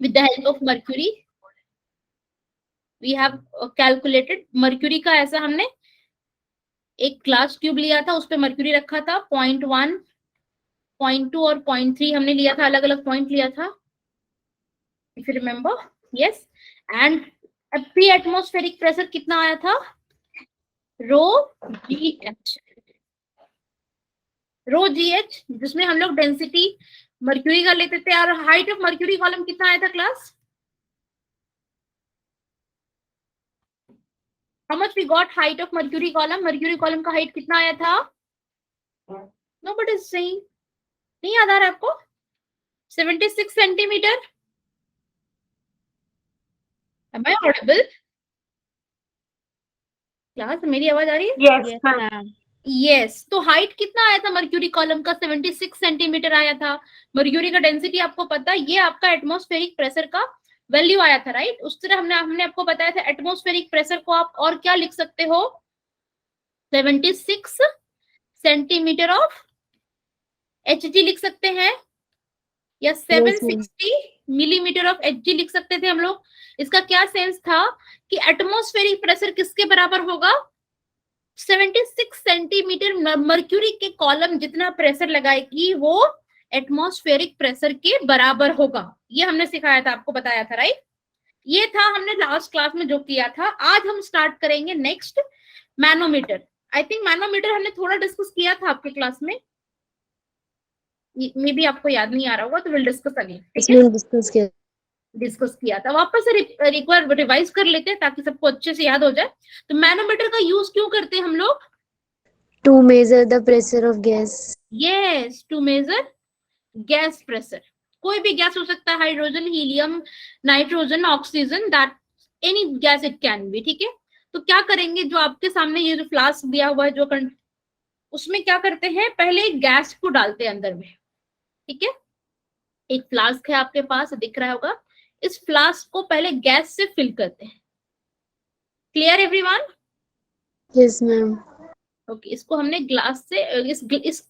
with the help of mercury we have calculated. Mercury का ऐसा हमने एक ग्लास ट्यूब लिया था, उस पे मर्क्यूरी रखा था, 0.1, 0.2 और 0.3 हमने लिया था, अलग अलग पॉइंट लिया था, if you remember. Yes. And pre atmospheric pressure कितना आया था? रो जी एच. रो जी एच, जिसमें हम लोग डेंसिटी मर्क्यूरी का लेते थे. और हाइट ऑफ मर्क्यूरी कॉलम कितना आया था class? How much we got height of mercury column? mercury column का height कितना आया था? Nobody is saying. नहीं याद आ रहा है आपको? 76 centimetre. Am I audible? Class मेरी आवाज आ रही है? Yes, ma'am. यस. तो हाइट कितना आया था मर्क्यूरी कॉलम का? 76 सेंटीमीटर आया था. मर्क्यूरी का डेंसिटी आपको पता है, ये आपका एटमॉस्फेरिक प्रेशर का वैल्यू आया था, राइट? उस तरह हमने आपको बताया था एटमॉस्फेरिक प्रेशर को आप और क्या लिख सकते हो? 76 सेंटीमीटर ऑफ एचजी लिख सकते हैं, या 760 मिलीमीटर ऑफ एचजी लिख सकते थे हम लोग. इसका क्या सेंस था कि एटमॉस्फेरिक प्रेशर किसके बराबर होगा? 76 सेंटीमीटर मर्क्यूरी के कॉलम जितना प्रेशर लगाएगी वो एटमॉस्फेरिक प्रेशर के बराबर होगा. ये हमने सिखाया था, आपको बताया था, राइट? ये था हमने लास्ट क्लास में जो किया था. आज हम स्टार्ट करेंगे next manometer. I think manometer हमने थोड़ा डिस्कस किया था आपके क्लास में, मे बी आपको याद नहीं आ रहा होगा, तो विल डिस्कस अगेन. ठीक है, डिस्कस किया था, वापस से एक बार रिवाइज कर लेते हैं ताकि सबको अच्छे से याद हो जाए. तो मैनोमीटर का यूज क्यों करते हैं हम लोग? To measure the pressure of gas. Yes, to measure gas pressure. कोई भी गैस हो सकता है, hydrogen, helium, nitrogen, oxygen, that any gas it can be. ठीक है, तो क्या करेंगे, जो आपके सामने ये जो फ्लास्क दिया हुआ है, जो उसमें क्या करते हैं, पहले गैस को डालते हैं अंदर में. ठीक है, एक फ्लास्क है आपके पास, दिख रहा होगा. इस फ्लास्क को पहले गैस से फिल करते हैं. Clear everyone? Yes ma'am. Okay, इसको हमने ग्लास से इस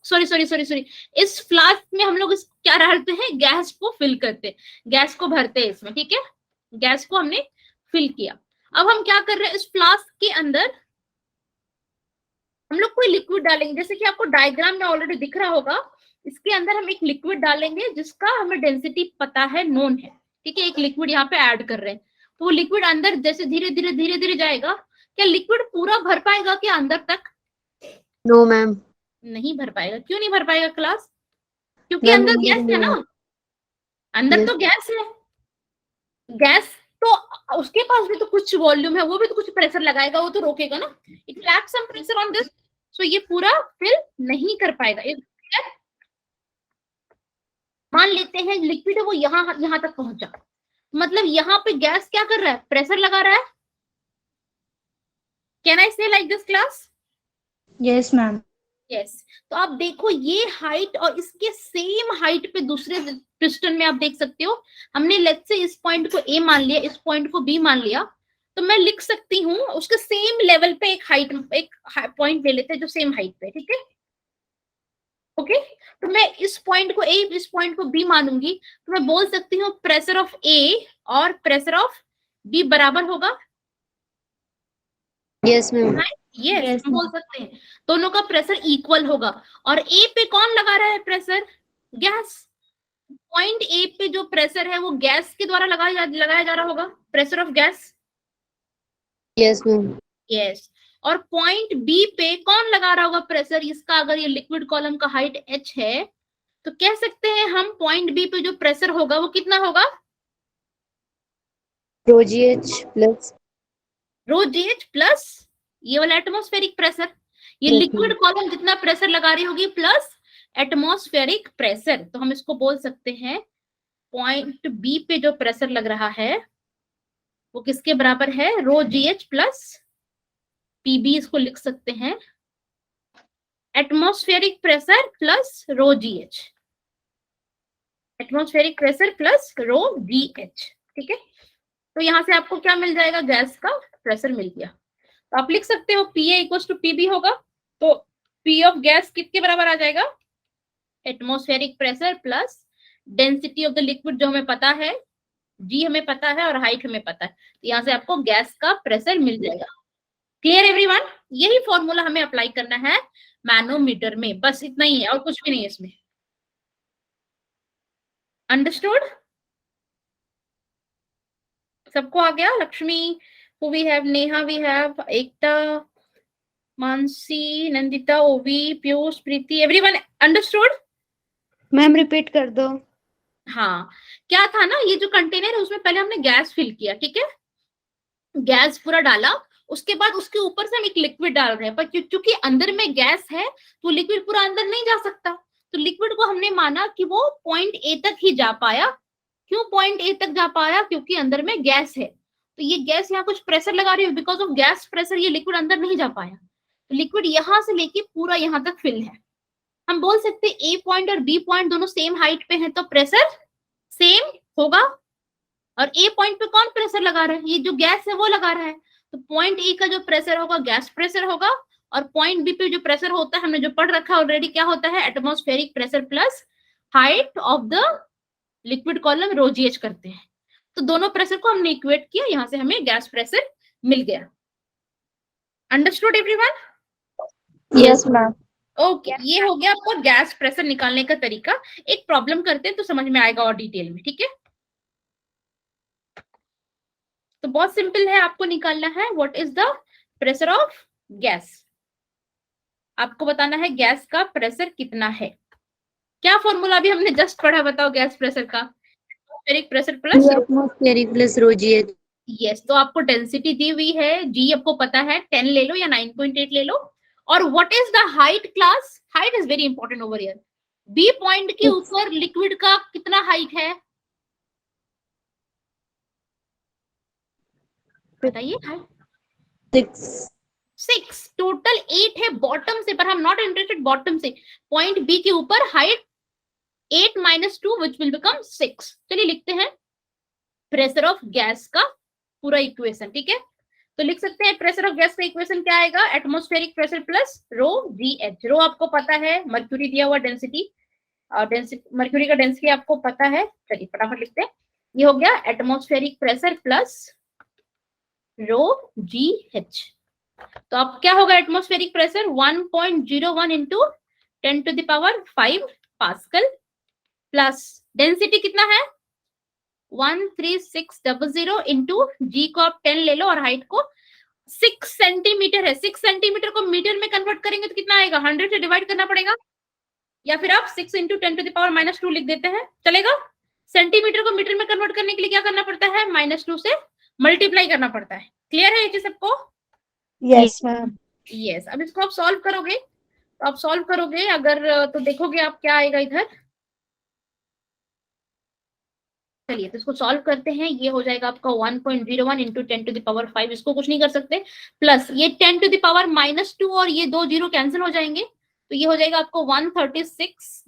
सॉरी इस फ्लास्क में हम लोग इस क्या डालते हैं, गैस को फिल करते हैं, गैस को भरते हैं इसमें. ठीक है, गैस को हमने फिल किया. अब हम क्या कर रहे हैं, इस फ्लास्क के अंदर हम लोग कोई लिक्विड डालेंगे, जैसे कि आपको डायग्राम में ऑलरेडी दिख रहा होगा. इसके अंदर हम एक लिक्विड डालेंगे जिसका हमें डेंसिटी पता है, नोन है. ठीक है, एक लिक्विड यहाँ पे ऐड कर रहे हैं. तो वो लिक्विड अंदर जैसे धीरे धीरे जाएगा, क्या लिक्विड पूरा भर पाएगा क्या अंदर तक? No ma'am. नहीं भर पाएगा. क्यों नहीं भर पाएगा क्लास? क्योंकि अंदर गैस है ना, अंदर तो गैस है. गैस तो उसके पास भी तो कुछ वॉल्यूम है, वो भी तो कुछ प्रेशर लगाएगा, वो तो रोकेगा ना. It will act some pressure on this, so ये पूरा फिल नहीं कर पाएगा. मान लेते हैं लिक्विड है वो यहां तक पहुंचा, मतलब यहाँ पे गैस क्या कर रहा है, प्रेशर लगा रहा है. कैन आई से like this class? Yes, ma'am. Yes. तो आप देखो ये हाइट और इसके सेम हाइट पे दूसरे पिस्टन में आप देख सकते हो. हमने लेट्स से इस पॉइंट को ए मान लिया, इस पॉइंट को बी मान लिया, तो मैं लिख सकती हूँ उसके सेम लेवल पे एक हाइट, एक पॉइंट ले लेते हैं जो सेम हाइट पे. ठीक है, ओके. तो मैं इस पॉइंट को ए, इस पॉइंट को बी मानूंगी, तो मैं बोल सकती हूँ प्रेशर ऑफ ए और प्रेशर ऑफ बी बराबर होगा. Yes ma'am. यस, हम बोल सकते हैं दोनों का प्रेशर इक्वल होगा. और ए पे कौन लगा रहा है प्रेशर? गैस. पॉइंट ए पे जो प्रेशर है वो गैस के द्वारा लगाया जा रहा होगा, pressure of gas. Yes ma'am. Yes. और पॉइंट बी पे कौन लगा रहा होगा प्रेशर? इसका अगर ये लिक्विड कॉलम का हाइट h है, तो कह सकते हैं हम पॉइंट बी पे जो प्रेशर होगा वो कितना होगा? रो g H plus. Rho g H plus ये वाला एटमॉस्फेरिक प्रेशर, ये लिक्विड कॉलम जितना प्रेशर लगा रही होगी प्लस एटमॉस्फेरिक प्रेशर. तो हम इसको बोल सकते हैं पॉइंट बी पे जो प्रेशर लग रहा है वो किसके बराबर है? रो जी एच प्लस पीबी. इसको लिख सकते हैं atmospheric pressure plus rho g H, atmospheric pressure plus rho g H. ठीक है, तो यहां से आपको क्या मिल जाएगा? गैस का प्रेशर मिल गया. तो आप लिख सकते हो P A equal to PB होगा. तो पी ऑफ गैस किसके बराबर आ जाएगा? Atmospheric pressure plus density of the liquid जो हमें पता है जी हमें पता है और हाइट हमें पता है, तो यहाँ से आपको गैस का प्रेशर मिल जाएगा। Clear everyone? यही फॉर्मूला हमें अप्लाई करना है मैनोमीटर में, बस इतना ही है और कुछ भी नहीं है इसमें। अंडरस्टूड? सबको आ गया? Lakshmi, who we have, Neha we have, एकता, मानसी, नंदिता, ओवी, पीयूष, प्रीति, एवरीवन अंडरस्टूड? मैम रिपीट कर दो। हाँ, क्या था ना, ये जो कंटेनर है उसमें पहले हमने गैस फिल किया, ठीक है, गैस पूरा डाला, उसके बाद उसके ऊपर से हम एक लिक्विड डाल रहे हैं, पर क्योंकि अंदर में गैस है तो लिक्विड पूरा अंदर नहीं जा सकता, तो लिक्विड को हमने माना कि वो पॉइंट ए तक ही जा पाया। क्यों पॉइंट ए तक जा पाया? क्योंकि अंदर में गैस है, तो ये गैस यहाँ कुछ प्रेशर लगा रही है, बिकॉज ऑफ गैस प्रेशर ये लिक्विड अंदर नहीं जा पाया, तो लिक्विड यहाँ से लेके पूरा यहाँ तक फिल है। हम बोल सकते हैं ए पॉइंट और बी पॉइंट दोनों सेम हाइट पे हैं, तो प्रेशर सेम होगा। और ए पॉइंट पे कौन प्रेशर लगा रहा है? ये जो गैस है वो लगा रहा है, तो पॉइंट ए का जो प्रेशर होगा गैस प्रेशर होगा, और पॉइंट बी पे जो प्रेशर होता है हमने जो पढ़ रखा है ऑलरेडी, क्या होता है? Atmospheric pressure plus height of the liquid column rho g h करते हैं। तो दोनों प्रेशर को हमने इक्वेट किया, यहां से हमें गैस प्रेशर मिल गया। Understood everyone? Yes ma'am. Okay, ये हो गया आपको गैस प्रेशर निकालने का तरीका। एक प्रॉब्लम करते हैं तो समझ में आएगा और डिटेल में, ठीक है? तो बहुत सिंपल है, आपको निकालना है what is the pressure of gas. आपको बताना है गैस का प्रेशर कितना है। क्या फॉर्मूला अभी हमने जस्ट पढ़ा, बताओ गैस प्रेशर का? Atmospheric pressure plus atmospheric plus rho g H. Yes, तो आपको डेंसिटी दी हुई है, जी आपको पता है 10 ले लो या 9.8 ले लो, और what is the height class? Height is very important over here. B point के ऊपर लिक्विड का कितना हाइट है बताइए? हाइट 6, टोटल 8 है बॉटम से, पर हम नॉट इंटरेस्टेड बॉटम से, पॉइंट बी के ऊपर हाइट 8 - 2 विच विल बिकम 6। चलिए लिखते हैं प्रेशर ऑफ गैस का पूरा इक्वेशन, ठीक है? तो लिख सकते हैं प्रेशर ऑफ गैस का इक्वेशन क्या आएगा? Atmospheric pressure plus rho g h. Rho आपको पता है, मर्क्यूरी दिया हुआ डेंसिटी, और मर्क्यूरी का डेंसिटी आपको पता है। चलिए फटाफट लिखते हैं, ये हो गया atmospheric pressure plus rho g H. तो अब क्या होगा? Atmospheric pressure 1.01 into 10⁵ pascal, plus density कितना है? 13600 इंटू जी को आप 10 ले लो और हाइट को 6 सेंटीमीटर है। 6 सेंटीमीटर को मीटर में कन्वर्ट करेंगे तो कितना आएगा? 100 से डिवाइड करना पड़ेगा, या फिर आप 6 इंटू 10⁻² लिख देते हैं, चलेगा? सेंटीमीटर को मीटर में कन्वर्ट करने के लिए क्या करना पड़ता है? -2 से मल्टीप्लाई करना पड़ता है। क्लियर है ये चीज सबको? Yes ma'am. यस। अब इसको आप सॉल्व करोगे, तो आप सॉल्व करोगे अगर, तो देखोगे आप क्या आएगा इधर। चलिए तो इसको सॉल्व करते हैं, ये हो जाएगा आपका 1.01 इंटू 10⁵, इसको कुछ नहीं कर सकते, प्लस ये 10⁻² और ये 2 जीरो कैंसिल हो जाएंगे, तो ये हो जाएगा आपको 136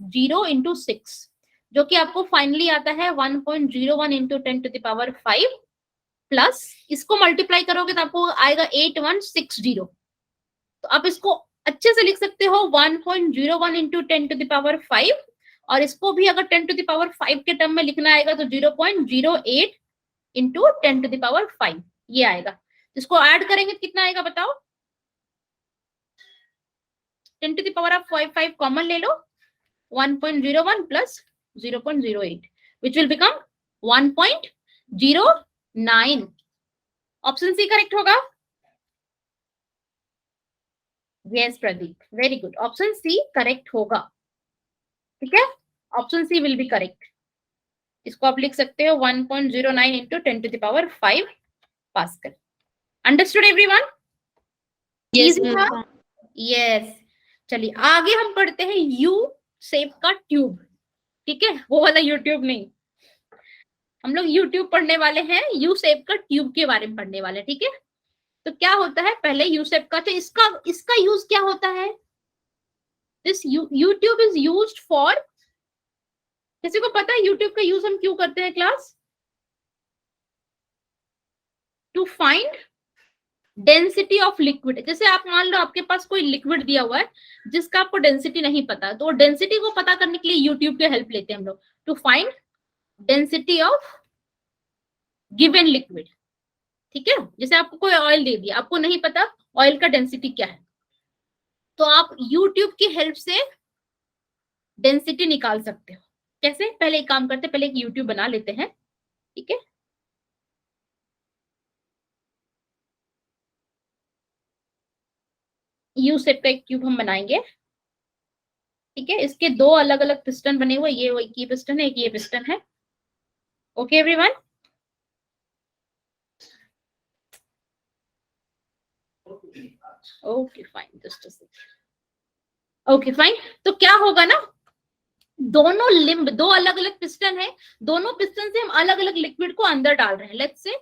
इंटू 6, जो कि आपको फाइनली आता है 1.01 इंटू 10⁵, प्लस इसको मल्टीप्लाई करोगे तो आपको आएगा 8160। तो आप इसको अच्छे से लिख सकते हो 1.01 इंटू 10⁵, और इसको भी अगर 10⁵ के टर्म में लिखना आएगा तो 0.08 इंटू 10⁵, ये आएगा। इसको ऐड करेंगे तो कितना आएगा बताओ? 10⁵5 कॉमन ले लो, 1.01 plus 0.08 which will become 1.09। Option C correct होगा? Yes Pradeep, very good, option C correct होगा, ठीक है? Option C will be correct. इसको आप लिख सकते हो 1.09 into 10⁵ pascal. Understood everyone? Yes easy था? यस। चलिए आगे हम पढ़ते हैं यू शेप का ट्यूब, ठीक है? वो वाला यूट्यूब नहीं, हम लोग यूट्यूब पढ़ने वाले हैं, यू शेप का ट्यूब के बारे में पढ़ने वाले हैं, ठीक है? तो क्या होता है पहले यू शेप का, तो इसका यूज क्या होता है? This YouTube is used for, किसी को पता है यूट्यूब का यूज हम क्यों करते हैं class? To find density of liquid. जैसे आप मान लो आपके पास कोई लिक्विड दिया हुआ है जिसका आपको डेंसिटी नहीं पता, तो डेंसिटी को पता करने के लिए यूट्यूब की हेल्प लेते हैं हम लोग, to find density of given liquid, ठीक है। जैसे आपको कोई ऑयल दे दिया, आपको नहीं पता ऑयल का डेंसिटी क्या है, तो आप यूट्यूब की हेल्प से डेंसिटी निकाल सकते हो। कैसे? पहले एक काम करते हैं, पहले एक यूट्यूब बना लेते हैं, ठीक है। यू शेप का एक क्यूब हम बनाएंगे, ठीक है। इसके दो अलग अलग पिस्टन बने हुए, ये पिस्टन है, एक ये पिस्टन है। Okay everyone, okay fine, just a second. Okay fine, तो क्या होगा ना, दोनों लिम्ब, दो अलग अलग पिस्टन है, दोनों पिस्टन से हम अलग अलग लिक्विड को अंदर डाल रहे हैं। लेट्स से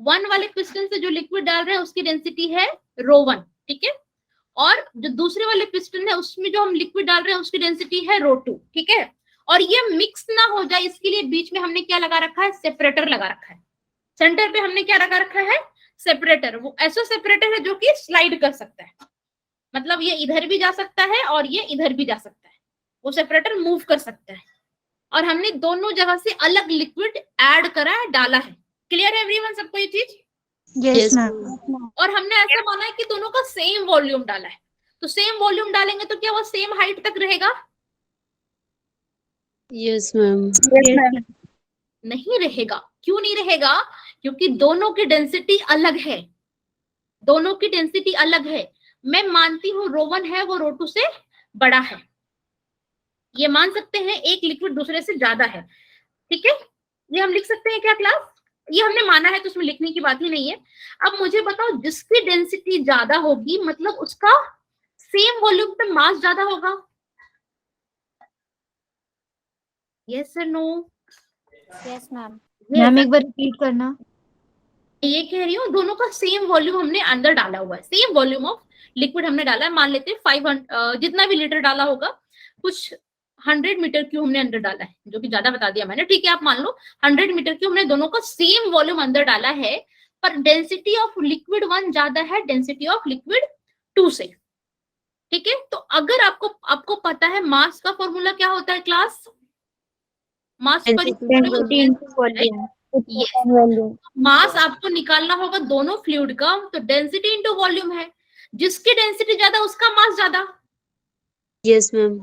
1 वाले पिस्टन से जो लिक्विड डाल रहे हैं उसकी डेंसिटी है ρ1, ठीक है। और जो दूसरे वाले पिस्टन है उसमें जो हम लिक्विड डाल रहे हैं उसकी डेंसिटी है ρ2, ठीक है। और ये मिक्स ना हो जाए इसके लिए बीच में हमने क्या लगा रखा है, सेपरेटर लगा रखा है। सेंटर पे हमने क्या लगा रखा है, सेपरेटर। वो ऐसा सेपरेटर है जो कि स्लाइड कर सकता है, मतलब ये इधर भी जा सकता है और ये इधर भी जा सकता है, वो सेपरेटर मूव कर सकता है। और हमने दोनों जगह से अलग लिक्विड ऐड करा है, डाला है। क्लियर है एवरीवन सबको ये चीज? Yes, ma'am. और हमने ऐसा माना है कि दोनों का सेम वॉल्यूम डाला है, तो सेम वॉल्यूम डालेंगे तो क्या वो सेम हाइट तक रहेगा? Yes ma'am. Yes, ma'am. नहीं रहेगा। क्यों नहीं रहेगा? क्योंकि दोनों की डेंसिटी अलग है, दोनों की डेंसिटी अलग है। मैं मानती हूँ ρ1 है वो ρ2 से बड़ा है, ये मान सकते हैं। एक लिक्विड दूसरे से ज्यादा है, ठीक है। ये हम लिख सकते हैं क्या क्लास? ये हमने माना है तो उसमें लिखने की बात ही नहीं है। अब मुझे बताओ, जिसकी डेंसिटी ज्यादा होगी मतलब उसका सेम वॉल्यूम पे मास ज्यादा होगा? यस और नो? Yes, ma'am. ये मैम एक बार रिपीट करना। ये कह रही हूँ, दोनों का सेम वॉल्यूम हमने अंदर डाला हुआ है, सेम वॉल्यूम ऑफ लिक्विड हमने डाला है। मान लेते हैं 500 जितना भी लीटर डाला होगा, कुछ 100 मीटर क्यूब हमने अंदर डाला है, जो कि ज्यादा बता दिया मैंने, ठीक है। आप मान लो 100 मीटर क्यूब हमने दोनों का सेम वॉल्यूम अंदर डाला है, पर डेंसिटी ऑफ लिक्विड 1 ज्यादा है डेंसिटी ऑफ लिक्विड 2 से, ठीक है। तो अगर आपको पता है मास का फॉर्मूला क्या होता है क्लास? मास पर मास आपको निकालना होगा दोनों फ्लूइड का, तो डेंसिटी इंटू वॉल्यूम है। जिसकी डेंसिटी ज्यादा उसका मास ज्यादा। Yes ma'am.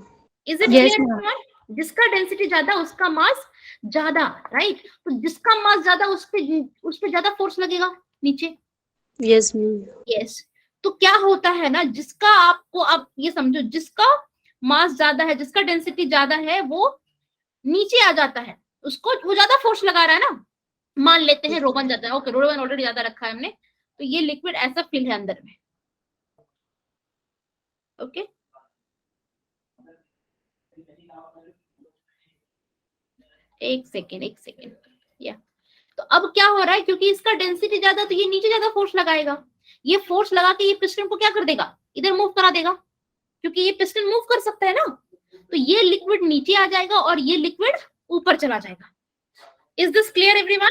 Is it Yes, clear? जिसका डेंसिटी ज्यादा उसका मास ज्यादा, राइट। तो जिसका मास ज्यादा उस पे ज्यादा फोर्स लगेगा नीचे। Yes ma'am. यस। तो क्या होता है ना, जिसका आपको, आप ये समझो, जिसका मास ज्यादा है, जिसका डेंसिटी ज्यादा है, वो नीचे आ जाता है, उसको वो ज्यादा फोर्स लगा रहा है ना। मान लेते हैं ρ1 ज्यादा है, ओके, ρ1 ऑलरेडी ज्यादा रखा है हमने, तो ये लिक्विड ऐसा फिल है अंदर में, ओके। एक सेकेंड, या तो अब क्या हो रहा है, क्योंकि इसका डेंसिटी ज्यादा, तो ये नीचे ज्यादा फोर्स लगाएगा। ये फोर्स लगा के ये पिस्टन को क्या कर देगा, इधर मूव करा देगा, क्योंकि ये पिस्टन मूव कर सकता है ना। तो ये लिक्विड नीचे आ जाएगा और ये लिक्विड ऊपर चला जाएगा। Is this clear everyone?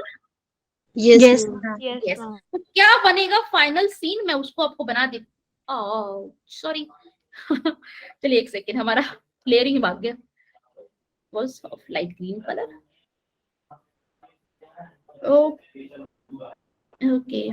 Yes Yes, ma'am. ma'am. Yes. तो क्या बनेगा फाइनल सीन, मैं उसको आपको बना दी, सॉरी चलिए एक सेकेंड, हमारा लेयरिंग भाग गया, was of light green color. Okay,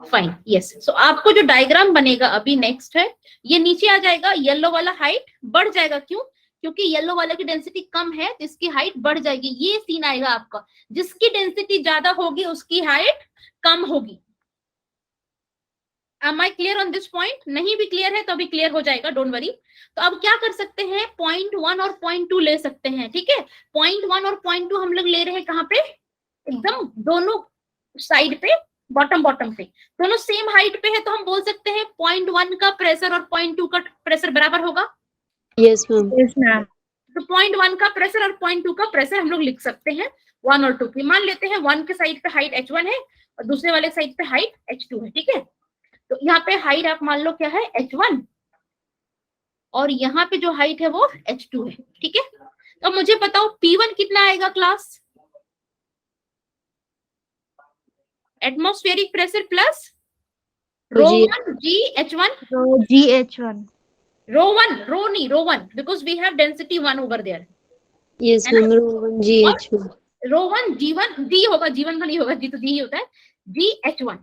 fine, yes. So आपको जो डायग्राम बनेगा अभी नेक्स्ट है, ये नीचे आ जाएगा, येलो वाला हाइट बढ़ जाएगा। क्यों? क्योंकि येलो वाले की डेंसिटी कम है तो इसकी हाइट बढ़ जाएगी। ये सीन आएगा आपका, जिसकी डेंसिटी ज्यादा होगी उसकी हाइट कम होगी। Am I clear on this point? नहीं भी क्लियर है तो अभी क्लियर हो जाएगा, डोंट वरी। तो अब क्या कर सकते हैं, 0.1 और 0.2 ले सकते हैं, ठीक है। 0.1 और 0.2 हम लोग ले रहे हैं कहाँ पे, एकदम दोनों साइड पे, बॉटम पे, दोनों सेम हाइट पे है, तो हम बोल सकते हैं 0.1 का प्रेशर और 0.2 का प्रेशर बराबर होगा। Yes ma'am. Yes, ma'am. तो 0.1 का प्रेशर और 0.2 का प्रेशर हम लोग लिख सकते हैं 1 और 2 की। मान लेते हैं 1 के साइड पे हाइट h1 है और दूसरे वाले साइड पे हाइट h2 है, ठीक है। तो यहाँ पे हाइट आप मान लो क्या है, h1, और यहाँ पे जो हाइट है वो h2 है, ठीक है। तो मुझे बताओ P1 कितना आएगा class? Atmospheric pressure plus ρ1 g h1, So GH1. ρ1 because we have density 1 over there. Yes ma'am. ρ1 GH ma'am. रो1 G1 D होगा, G1 का नहीं होगा, G तो D ही होता है, GH1।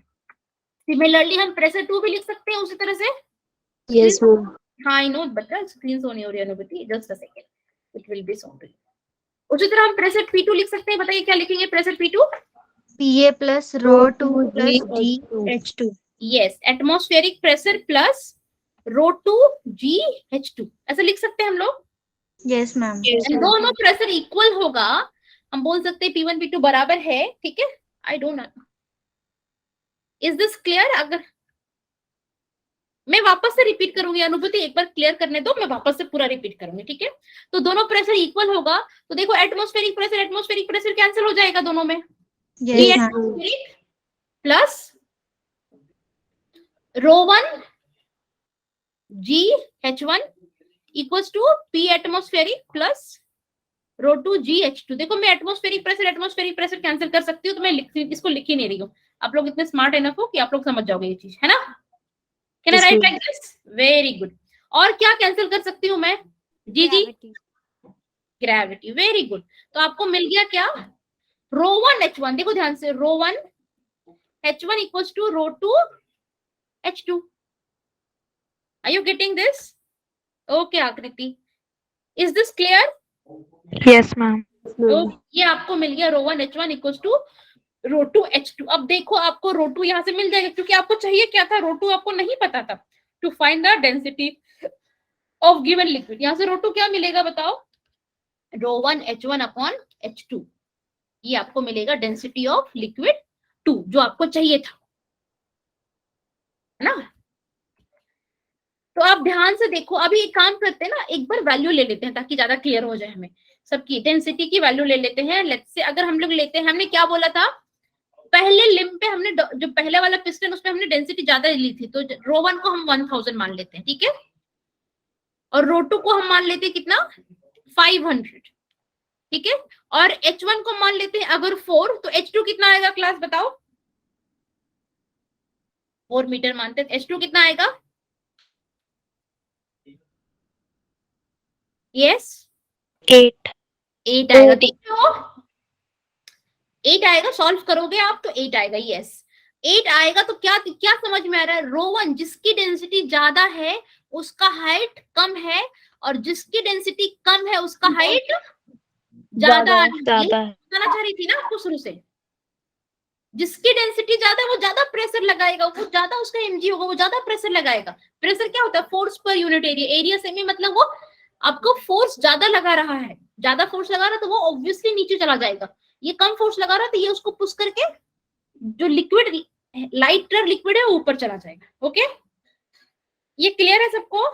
सिमिलरली हम प्रेशर 2 भी लिख सकते हैं उसी तरह से। Yes, ma'am. हाँ आई नो बच्चा, स्क्रीन शो नहीं हो रही अनुभूति, just a second, it will be shown. उसी तरह हम प्रेशर P2 लिख सकते हैं, बताइए क्या लिखेंगे pressure P2? PA plus ρ2 plus GH2। Yes, atmospheric pressure plus ρ2 GH2, ऐसा लिख सकते हैं हम लोग। Yes ma'am. Yes, ma'am. दोनों प्रेशर इक्वल होगा, हम बोल सकते हैं P1 P2 बराबर है, ठीक है। I don't know, is this clear? अगर मैं वापस से रिपीट करूंगी अनुभूति, एक बार क्लियर करने दो, मैं वापस से पूरा रिपीट करूंगी, ठीक है। तो दोनों प्रेशर इक्वल होगा, तो देखो एटमॉस्फेरिक प्रेशर कैंसिल हो जाएगा दोनों में, yes ma'am. Atmospheric plus ρ1 GH1 equals to P atmospheric plus ρ2 GH2। देखो मैं एटमॉस्फेरिक प्रेशर कैंसिल कर सकती हूँ, तो मैं इसको लिख ही नहीं रही हूँ। आप लोग इतने स्मार्ट इनफ हो कि आप लोग समझ जाओगे ये चीज, है ना? Can I Yes, right ma'am. Like this? Very good. और क्या कैंसिल कर सकती हूँ मैं? जी जी, ग्रेविटी, वेरी गुड। तो आपको मिल गया क्या? ρ1 H1, देखो ध्यान से, ρ1 H1 equals to ρ2 H2। Are you getting this? Okay Akriti, is this clear? Yes ma'am. तो ये आपको मिल गया ρ1 H1 इक्वल्स टू ρ2 H2। अब देखो आपको ρ2 यहाँ से मिल जाएगा, क्योंकि आपको चाहिए क्या था, ρ2 आपको नहीं पता था, to find the density of given liquid. यहाँ से ρ2 क्या मिलेगा बताओ? ρ1 H1 अपॉन H2, ये आपको मिलेगा डेंसिटी ऑफ लिक्विड 2, जो आपको चाहिए था, है ना? तो आप ध्यान से देखो, अभी एक काम करते हैं ना, एक बार वैल्यू ले लेते हैं ताकि ज्यादा क्लियर हो जाए हमें सबकी। डेंसिटी की वैल्यू ले लेते हैं। लेट्स से अगर हम लोग लेते हैं, हमने क्या बोला था पहले लिम्ब पे, हमने जो पहले वाला पिस्टन उसमें हमने डेंसिटी ज्यादा ली थी, तो ρ1 को हम 1000 मान लेते हैं, ठीक है। और ρ2 को हम मान लेते हैं कितना, 500, ठीक है। और H1 को मान लेते हैं अगर 4, तो H2 कितना आएगा क्लास बताओ? 4 मीटर मानते हैं, H2 कितना आएगा? यस 8। 8 आएगा, देखते हो 8 आएगा, सॉल्व करोगे आप तो 8 आएगा, यस 8 आएगा। तो क्या क्या समझ में आ रहा है? ρ1 जिसकी डेंसिटी ज्यादा है उसका हाइट कम है, और जिसकी डेंसिटी कम है उसका हाइट ज्यादा बताना चाह रही थी ना आपको शुरू से। जिसकी डेंसिटी ज्यादा है वो ज्यादा प्रेशर लगाएगा, वो ज्यादा उसका mg होगा, वो ज्यादा प्रेशर लगाएगा। प्रेशर क्या होता है? Force per unit area, area semi, मतलब वो आपको फोर्स ज्यादा लगा रहा है, ज्यादा फोर्स लगा रहा है तो वो ऑब्वियसली नीचे चला जाएगा। ये कम फोर्स लगा रहा है तो ये उसको पुश करके जो लिक्विड, लाइटर लिक्विड है वो ऊपर चला जाएगा। ओके, ये क्लियर है सबको?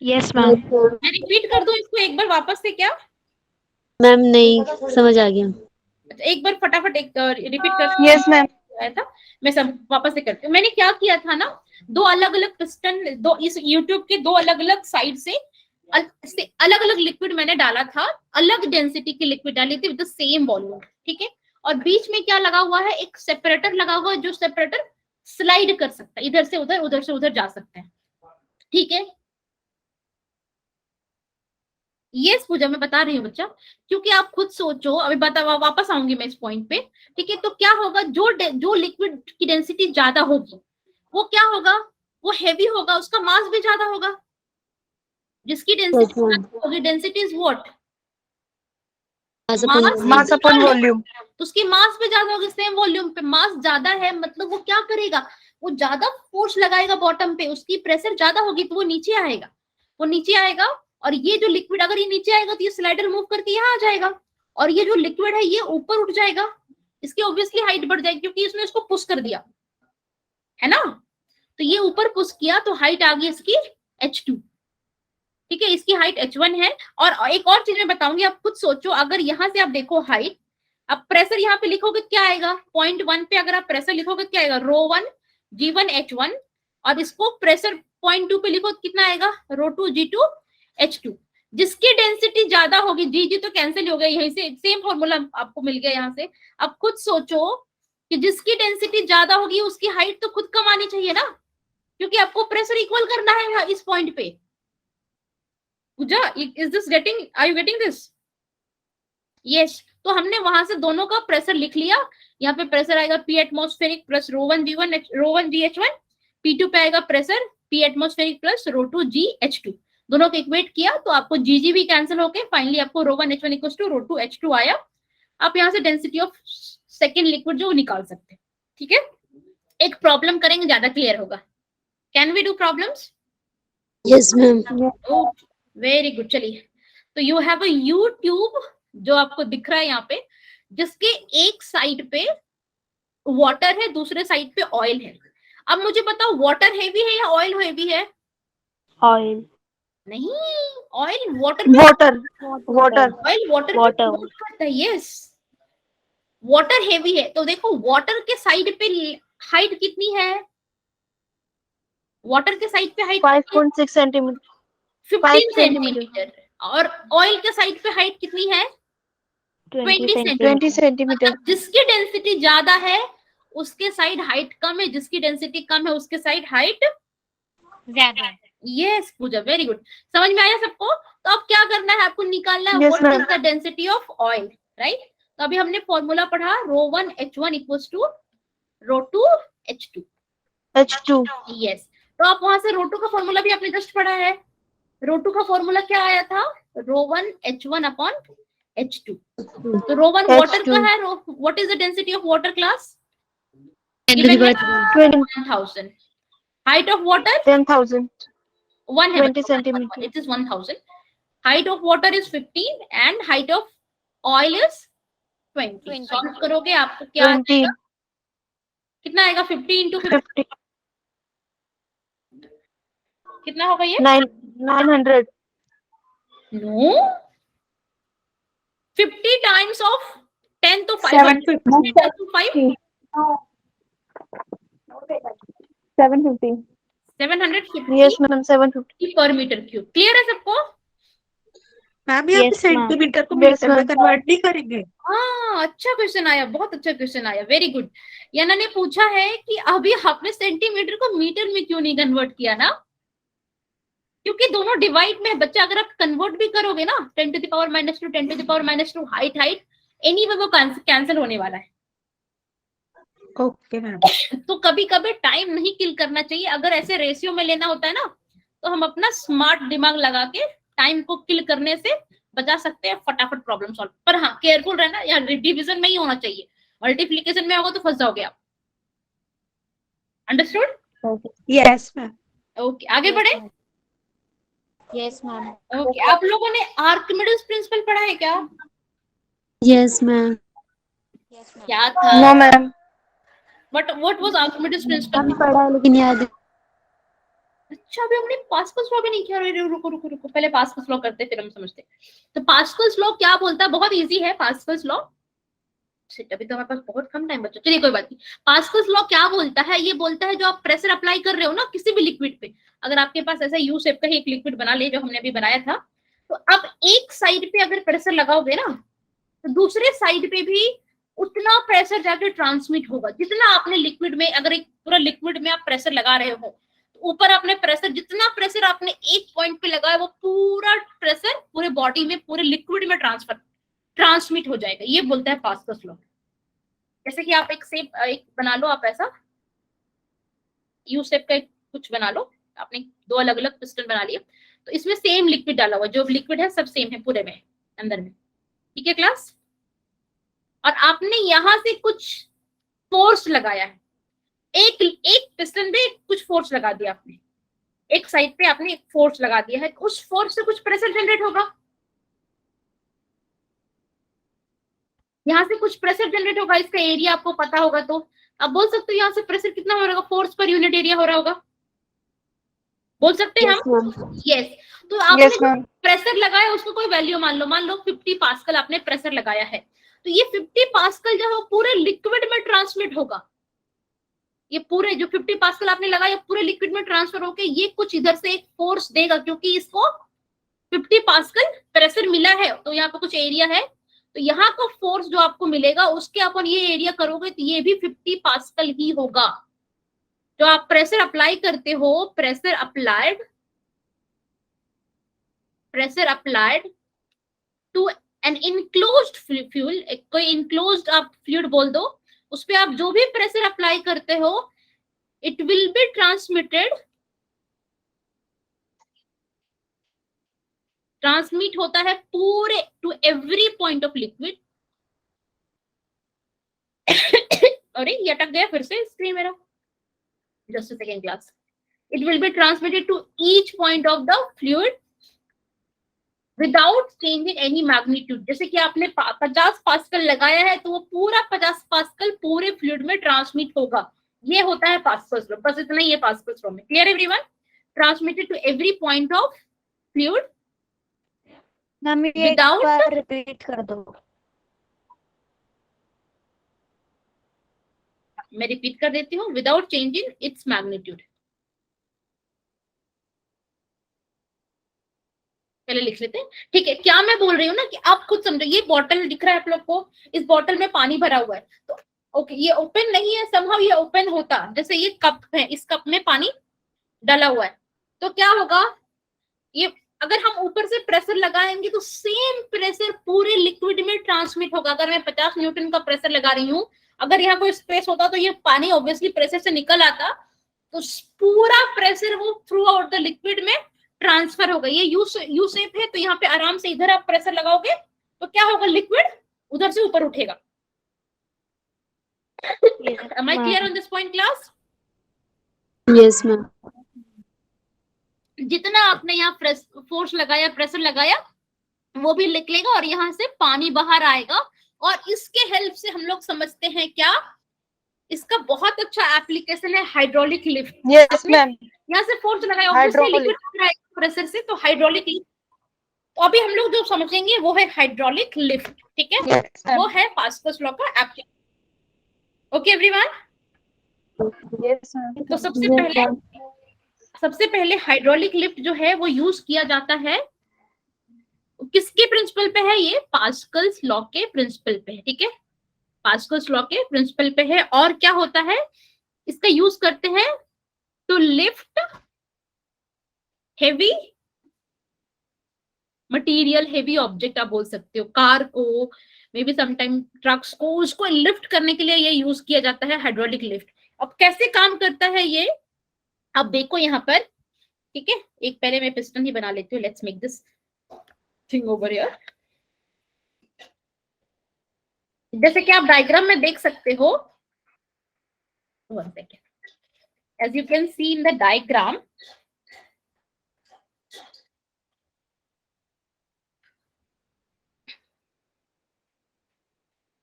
Yes ma'am. मैं रिपीट कर दूं इसको एक बार वापस से क्या? मैम नहीं समझ आ गया। अच्छा एक बार फटाफट एक रिपीट कर। Yes ma'am. आया था, मैं सब वापस से करती हूँ। मैंने क्या किया था ना, दो अलग अलग पिस्टन, दो इस यूट्यूब के दो अलग अलग साइड से अलग अलग लिक्विड मैंने डाला था, अलग डेंसिटी की लिक्विड डाली थी विद द सेम वॉल्यूम, ठीक है। और बीच में क्या लगा हुआ है? एक सेपरेटर लगा हुआ है, जो सेपरेटर स्लाइड कर सकता है, इधर से उधर जा सकते हैं, ठीक है। यस पूजा, मैं बता रही हूँ बच्चा, क्योंकि आप खुद सोचो, अभी वापस आऊंगी मैं इस पॉइंट पे, ठीक है। तो क्या होगा, जो लिक्विड की डेंसिटी ज्यादा होगी वो क्या होगा? वो हेवी होगा, उसका मास भी ज्यादा होगा। जिसकी डेंसिटी होगी, density is what? Mass upon volume. तो उसकी मास भी ज्यादा होगी, सेम वॉल्यूम पे मास ज्यादा है, मतलब वो क्या करेगा? वो ज्यादा फोर्स लगाएगा बॉटम पे, उसकी प्रेशर ज्यादा होगी तो वो नीचे आएगा, वो नीचे आएगा। और ये जो लिक्विड अगर ये नीचे आएगा तो ये स्लाइडर मूव करके यहाँ आ जाएगा, और ये जो लिक्विड है ये ऊपर उठ जाएगा, इसकी ऑब्वियसली हाइट बढ़ जाएगी क्योंकि इसने इसको पुश कर दिया, है ना। तो ये ऊपर पुश किया तो हाइट आ गई इसकी H2, ठीक है। इसकी हाइट H1 है। और एक और चीज मैं बताऊंगी, आप खुद सोचो, अगर यहाँ से आप देखो हाइट, अब प्रेशर यहाँ पे लिखोगे क्या आएगा? 0.1 पे अगर आप प्रेशर लिखोगे क्या आएगा? ρ1 G1 H1, और इसको प्रेशर 0.2 पे लिखो कितना आएगा? ρ2 G2 H2। जिसकी डेंसिटी ज्यादा होगी, जी तो कैंसिल हो गया, यहीं से सेम फॉर्मूला आपको मिल गया यहाँ से। अब खुद सोचो कि जिसकी डेंसिटी ज्यादा होगी उसकी हाइट तो खुद कम आनी चाहिए ना, क्योंकि आपको प्रेशर इक्वल करना है इस पॉइंट पे। Pooja, is this getting, are you getting this? Yes. तो हमने वहां से दोनों का प्रेशर लिख लिया। यहाँ पे प्रेशर आएगा P atmospheric plus ρ1 GH1, P2 पे आएगा pressure P atmospheric plus ρ2 GH2। दोनों को इक्वेट किया तो आपको GG भी कैंसिल होके फाइनली आपको ρ1 H1 इक्वल टू ρ2 H2 आया। आप यहाँ से डेंसिटी ऑफ सेकेंड लिक्विड जो निकाल सकते हैं। ठीक है, एक प्रॉब्लम करेंगे, ज्यादा क्लियर होगा। Can we do problems? Yes ma'am. Very good. चलिए, तो you have a U tube जो आपको दिख रहा है यहाँ पे, जिसके एक साइड पे वाटर है, दूसरे साइड पे ऑयल है। अब मुझे बताओ वाटर हेवी है या ऑयल हेवी है? ऑयल। नहीं, oil water water. Water. Oil water Water. करता है। यस, वाटर हेवी है। तो देखो वाटर के साइड पे हाइट कितनी है? वाटर के साइड पे हाइट 5.6 सेंटीमीटर। 15 सेंटीमीटर। और ऑयल के साइड पे हाइट कितनी है? 20 सेंटीमीटर। मतलब जिसकी डेंसिटी ज्यादा है उसके साइड हाइट कम है, जिसकी डेंसिटी कम है उसके साइड हाइट ज्यादा है। यस पूजा, वेरी गुड। समझ में आया सबको? तो अब क्या करना है, आपको निकालना है Yes, what ma'am. Is the density of oil, right? तो अभी हमने फॉर्मूला पढ़ा ρ1 H1 equals to ρ2 H2। H2। Yes, तो आप वहां से ρ2 का फॉर्मूला भी आपने जस्ट पढ़ा है। ρ2 का फॉर्मूला क्या आया था? ρ1 H1 अपॉन H2। तो ρ1 वाटर का है, what is the density of water class? 1000। height of water 10,000। 1 centimeter. it is 1000। height of water is 15 and height of oil is 20। Solve करोगे आपको क्या 20। आएगा? कितना आएगा? 50 into 50 कितना होगा ये? 900। No, 50 times of 10 to 5 10 to 5 750। 750 yes ma'am 750। पर मीटर क्यूब। क्लियर है सबको? मैम यहाँ पे Yes, ma'am. सेंटीमीटर को Yes, मीटर में ma'am. कन्वर्ट नहीं करेंगे? हाँ, अच्छा क्वेश्चन आया, बहुत अच्छा क्वेश्चन आया, वेरी गुड। याना ने पूछा है कि अभी आपने सेंटीमीटर को मीटर में क्यों नहीं कन्वर्ट किया ना? क्योंकि दोनों डिवाइड में है बच्चा। अगर आप कन्वर्ट भी करोगे ना 10 to the power -2 10 to the power -2 height any way वो कैंसिल होने वाला है। Okay ma'am. तो कभी कभी टाइम नहीं किल करना चाहिए। अगर ऐसे रेशियो में लेना होता है ना तो हम अपना स्मार्ट दिमाग लगा के टाइम को किल करने से बचा सकते हैं, फटाफट प्रॉब्लम सॉल्व। पर हाँ, केयरफुल रहना, या डिवीजन में ही होना चाहिए, मल्टीप्लीकेशन में होगा तो फंस जाओगे आप। अंडरस्टूड? Yes ma'am. ओके, आगे बढ़े। Yes ma'am. ओके, आप लोगों ने आर्किमिडीज प्रिंसिपल पढ़ा है क्या? Yes ma'am. क्या था? No ma'am. But what was Archimedes principle? पढ़ा है लेकिन याद है। अच्छा, अभी हमने पास्कल्स लॉ भी नहीं किया। रुको रुको रुको, पहले पास्कल्स लॉ करते फिर हम समझते। तो पास्कल्स लॉ क्या बोलता है? बहुत इजी है पास्कल्स लॉ। अभी तो हमारे पास बहुत कम टाइम बचा, चलिए कोई बात नहीं। पास्कल्स लॉ क्या बोलता है? ये बोलता है जो आप प्रेशर अप्लाई कर रहे हो ना किसी भी लिक्विड पे, अगर आपके पास ऐसा यू शेप का ही एक लिक्विड बना ले जो हमने अभी बनाया था, तो अब एक साइड पे अगर प्रेशर लगाओगे ना तो दूसरे साइड पे भी उतना प्रेशर जाके ट्रांसमिट होगा जितना आपने लिक्विड में, अगर एक पूरा लिक्विड में आप प्रेशर लगा रहे हो तो ऊपर आपने प्रेशर, जितना प्रेशर आपने एक पॉइंट पे लगाया वो पूरा प्रेशर पूरे बॉडी में, पूरे लिक्विड में ट्रांसमिट हो जाएगा। ये बोलता है पास्कल्स लॉ। जैसे कि आप एक बना लो, आप ऐसा यू शेप का कुछ बना लो, आपने दो अलग अलग पिस्टन बना लिया, तो इसमें सेम लिक्विड डाला हुआ, जो लिक्विड है सब सेम है पूरे में अंदर में। ठीक है क्लास? और आपने यहां से कुछ फोर्स लगाया है, एक पिस्टन पे कुछ फोर्स लगा दिया आपने, एक साइड पे आपने एक फोर्स लगा दिया है, उस फोर्स से कुछ प्रेशर जनरेट होगा, यहाँ से कुछ प्रेशर जनरेट होगा, इसका एरिया आपको पता होगा तो आप बोल सकते हो यहाँ से प्रेशर कितना हो रहा होगा, फोर्स पर यूनिट एरिया हो रहा होगा, बोल सकते हैं हम? यस। तो आपने प्रेशर लगाया उसको कोई वैल्यू मान लो 50 पास्कल आपने प्रेशर लगाया है, तो ये 50 पास्कल जो है पूरे लिक्विड में ट्रांसमिट होगा। ये पूरे जो 50 पास्कल आपने लगाया पूरे लिक्विड में ट्रांसफर होके ये कुछ इधर से एक फोर्स देगा, क्योंकि इसको 50 पास्कल प्रेशर मिला है तो यहाँ पे कुछ एरिया है, तो यहाँ का फोर्स जो आपको मिलेगा उसके अपन ये एरिया करोगे तो ये भी 50 पास्कल ही होगा। जो आप प्रेशर अप्लाई करते हो, pressure applied to an enclosed fuel, कोई इनक्लोज्ड आप फ्लूइड बोल दो, उस पे आप जो भी प्रेशर अप्लाई करते हो, इट विल बी ट्रांसमिट होता है पूरे to every point of liquid. अरे ये अटक गया फिर से स्क्रीन मेरा, just second class. It will be transmitted to each point of the fluid without changing any magnitude. जैसे कि आपने 50 पास्कल लगाया है तो वो पूरा 50 पास्कल पूरे फ्लूइड में ट्रांसमिट होगा। ये होता है पास्कल्स लॉ, बस इतना ही है पास्कल्स लॉ में। Clear everyone? Transmitted to every point of fluid ma'am ये एक Without- बार रिपीट कर दो। मैं रिपीट कर देती हूँ, विदाउट चेंजिंग इट्स मैग्नीट्यूड। पहले लिख लेते हैं, ठीक है? क्या मैं बोल रही हूँ ना कि आप खुद समझो, ये बॉटल दिख रहा है आप लोग को, इस बॉटल में पानी भरा हुआ है, तो ओके ये ओपन नहीं है, समहाउ ये ओपन होता, जैसे ये कप है, इस कप में पानी डाला हुआ है, तो क्या होगा, ये अगर हम ऊपर से प्रेशर लगाएंगे तो सेम प्रेशर पूरे लिक्विड में ट्रांसमिट होगा। अगर मैं 50 न्यूटन का प्रेशर लगा रही हूँ, अगर यहाँ कोई स्पेस होता तो ये पानी ऑब्वियसली प्रेशर से निकल आता, तो पूरा प्रेशर वो थ्रू आउट द लिक्विड में ट्रांसफर होगा। ये यू शेप है, तो यहाँ पे आराम से इधर आप प्रेशर लगाओगे तो क्या होगा, लिक्विड उधर से ऊपर उठेगा। Am I clear on this point, class? Yes, ma'am. जितना आपने यहाँ फोर्स लगाया, प्रेशर लगाया, वो भी निकलेगा और यहाँ से पानी बाहर आएगा। और इसके हेल्प से हम लोग समझते हैं क्या, इसका बहुत अच्छा एप्लीकेशन है हाइड्रोलिक लिफ्ट। Yes ma'am. यहाँ से फोर्स लगाया, ऑब्वियसली लिक्विड प्रेशर से, तो हाइड्रोलिक लिफ्ट। तो अभी हम लोग जो समझेंगे वो है हाइड्रोलिक लिफ्ट, ठीक है? वो है पास्कल्स लॉ का application. Okay everyone? Yes ma'am. तो सबसे पहले हाइड्रोलिक लिफ्ट जो है वो यूज किया जाता है, किसके प्रिंसिपल पे है? ये पास्कल्स लॉ के प्रिंसिपल पे है, ठीक है? पास्कल्स लॉ के प्रिंसिपल पे है। और क्या होता है, इसका यूज करते हैं to lift heavy material, heavy object आप बोल सकते हो, कार को, मे बी समटाइम ट्रक्स को, उसको लिफ्ट करने के लिए ये यूज किया जाता है हाइड्रोलिक लिफ्ट। अब कैसे काम करता है ये, अब देखो यहाँ पर, ठीक है? एक पहले मैं पिस्टन ही बना लेती हूँ, let's make this thing over here. जैसे कि आप डायग्राम में देख सकते हो, one second, as you can see in the diagram,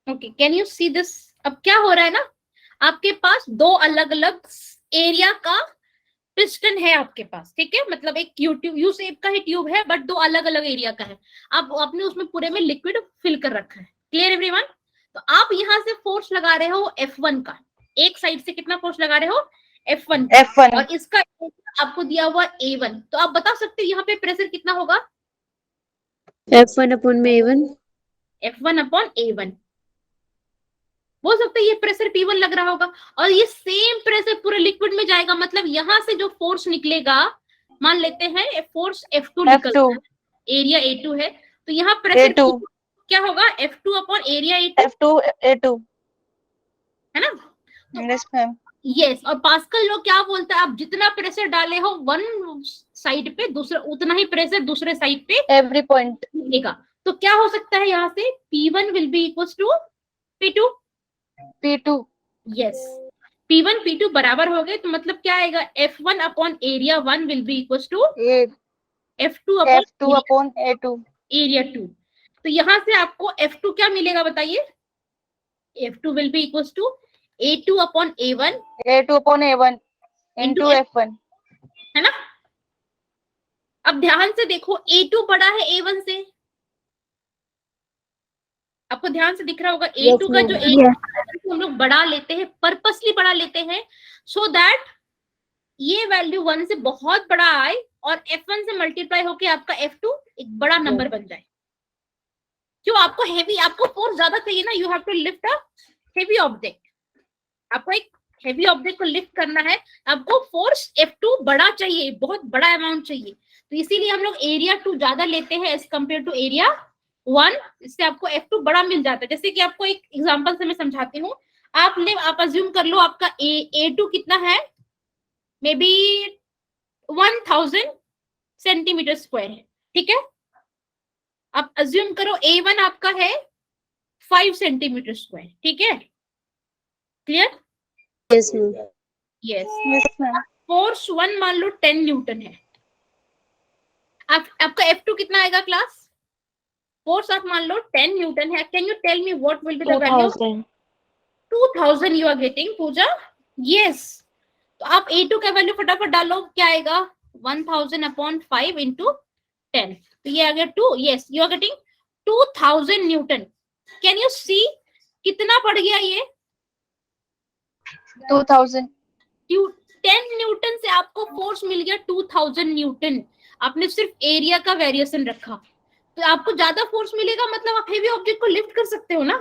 okay, can you see this? अब क्या हो रहा है ना, आपके पास दो अलग अलग एरिया का पिस्टन है आपके पास, ठीक है? मतलब एक यू शेप का ही ट्यूब है, बट दो अलग अलग एरिया का है। आप आपने उसमें पूरे में लिक्विड फिल कर रखा है। Clear everyone? तो आप यहाँ से फोर्स लगा रहे हो F1 का, एक साइड से कितना फोर्स लगा रहे हो? F1 का। और इसका आपको दिया हुआ A1, तो आप बता सकते हो यहाँ पे प्रेशर कितना होगा? F1 upon A1. F1 upon A1। हो सकता है ये प्रेशर P1 लग रहा होगा, और ये सेम प्रेशर पूरे लिक्विड में जाएगा। मतलब यहाँ से जो फोर्स निकलेगा, मान लेते हैं फोर्स F2 निकलता है, एरिया A2 है, तो यहाँ प्रेशर क्या होगा? F2 अपॉन एरिया A2 है ना? Yes ma'am. यस। और पास्कल लॉ क्या बोलता है, आप जितना प्रेशर डाले हो वन साइड पे, दूसरा उतना ही प्रेशर दूसरे साइड पे एवरी पॉइंट मिलेगा। तो क्या हो सकता है यहाँ से, P1 will be equals to P2। P2। Yes, P1 P2 बराबर हो गए, तो मतलब क्या आएगा, F1 upon area 1 will be equals to F2 upon A2। Area 2। तो यहाँ से आपको F2 क्या मिलेगा बताइए? F2 will be equals to A2 upon A1 into F1, है ना? अब ध्यान से देखो, A2 बड़ा है A1 से, आपको ध्यान से दिख रहा होगा A2 का जो एरिया हम लोग बढ़ा लेते हैं, पर्पसली बढ़ा लेते हैं, सो दैट ये वैल्यू 1 से बहुत बड़ा आए और F1 से मल्टीप्लाई होके आपका F2 एक बड़ा नंबर बन जाए। क्यों? आपको हेवी, आपको फोर्स ज्यादा चाहिए ना, you have to lift a heavy object. आपको एक हेवी ऑब्जेक्ट को लिफ्ट करना है, आपको फोर्स F2 बड़ा चाहिए, बहुत बड़ा अमाउंट चाहिए, तो इसीलिए हम लोग एरिया 2 ज्यादा लेते हैं एज कंपेयर टू एरिया 1, इससे आपको F2 बड़ा मिल जाता है। जैसे कि आपको एक एग्जांपल से मैं समझाती हूँ। आप अज्यूम कर लो आपका A2 कितना है, मे बी 1000 सेंटीमीटर स्क्वायर है, ठीक है। आप अज्यूम करो A1 आपका है 5 सेंटीमीटर स्क्वायर, ठीक है, clear? Yes, ma'am. Yes. Yes, ma'am. Force 1 मान लो 10 न्यूटन है। आपका F2 कितना आएगा क्लास? फोर्स आप मान लो 10 न्यूटन है। Can you tell me what will be the value? 2000. 2000 you are getting Pooja. Yes, तो आप A2 का वैल्यू फटाफट डालो, क्या आएगा? 1000 अपॉन 5 इंटू 10, तो ये आ गया 2। Yes, you are getting 2000 newton. Can you see कितना पड़ गया ये? 2000. 10 न्यूटन से आपको फोर्स मिल गया 2000 न्यूटन। आपने सिर्फ एरिया का वेरिएशन रखा, तो आपको ज्यादा फोर्स मिलेगा, मतलब आप हेवी ऑब्जेक्ट को लिफ्ट कर सकते हो ना।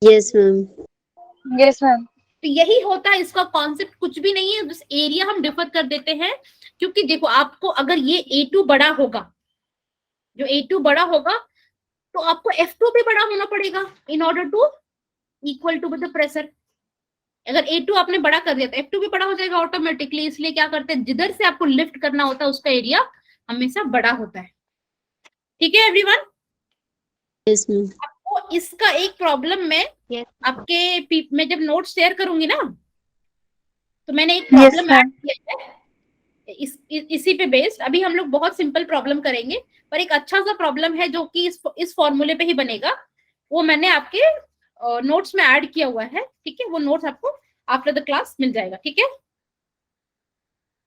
Yes, ma'am. Yes, ma'am. तो यही होता है इसका कॉन्सेप्ट, कुछ भी नहीं है, बस एरिया हम डिफर कर देते हैं। क्योंकि देखो आपको अगर ये A2 बड़ा होगा, जो A2 बड़ा होगा, तो आपको F2 भी बड़ा होना पड़ेगा in order to equal to the pressure. अगर A2 आपने बड़ा कर दिया तो F2 भी बड़ा हो जाएगा ऑटोमेटिकली। इसलिए क्या करते हैं, जिधर से आपको लिफ्ट करना होता है उसका एरिया हमेशा बड़ा होता है। ठीक है एवरीवन? Yes, ma'am. आपको इसका एक प्रॉब्लम में Yes. आपके मैं जब नोट शेयर करूंगी ना, तो मैंने एक Yes, प्रॉब्लम ma'am. ऐड किया है इसी पे बेस्ड। अभी हम लोग बहुत सिंपल प्रॉब्लम करेंगे, पर एक अच्छा सा प्रॉब्लम है जो कि इस फॉर्मूले पे ही बनेगा। वो मैंने आपके नोट्स में ऐड किया हुआ है, ठीक है। वो नोट्स आपको आफ्टर द क्लास मिल जाएगा, ठीक है।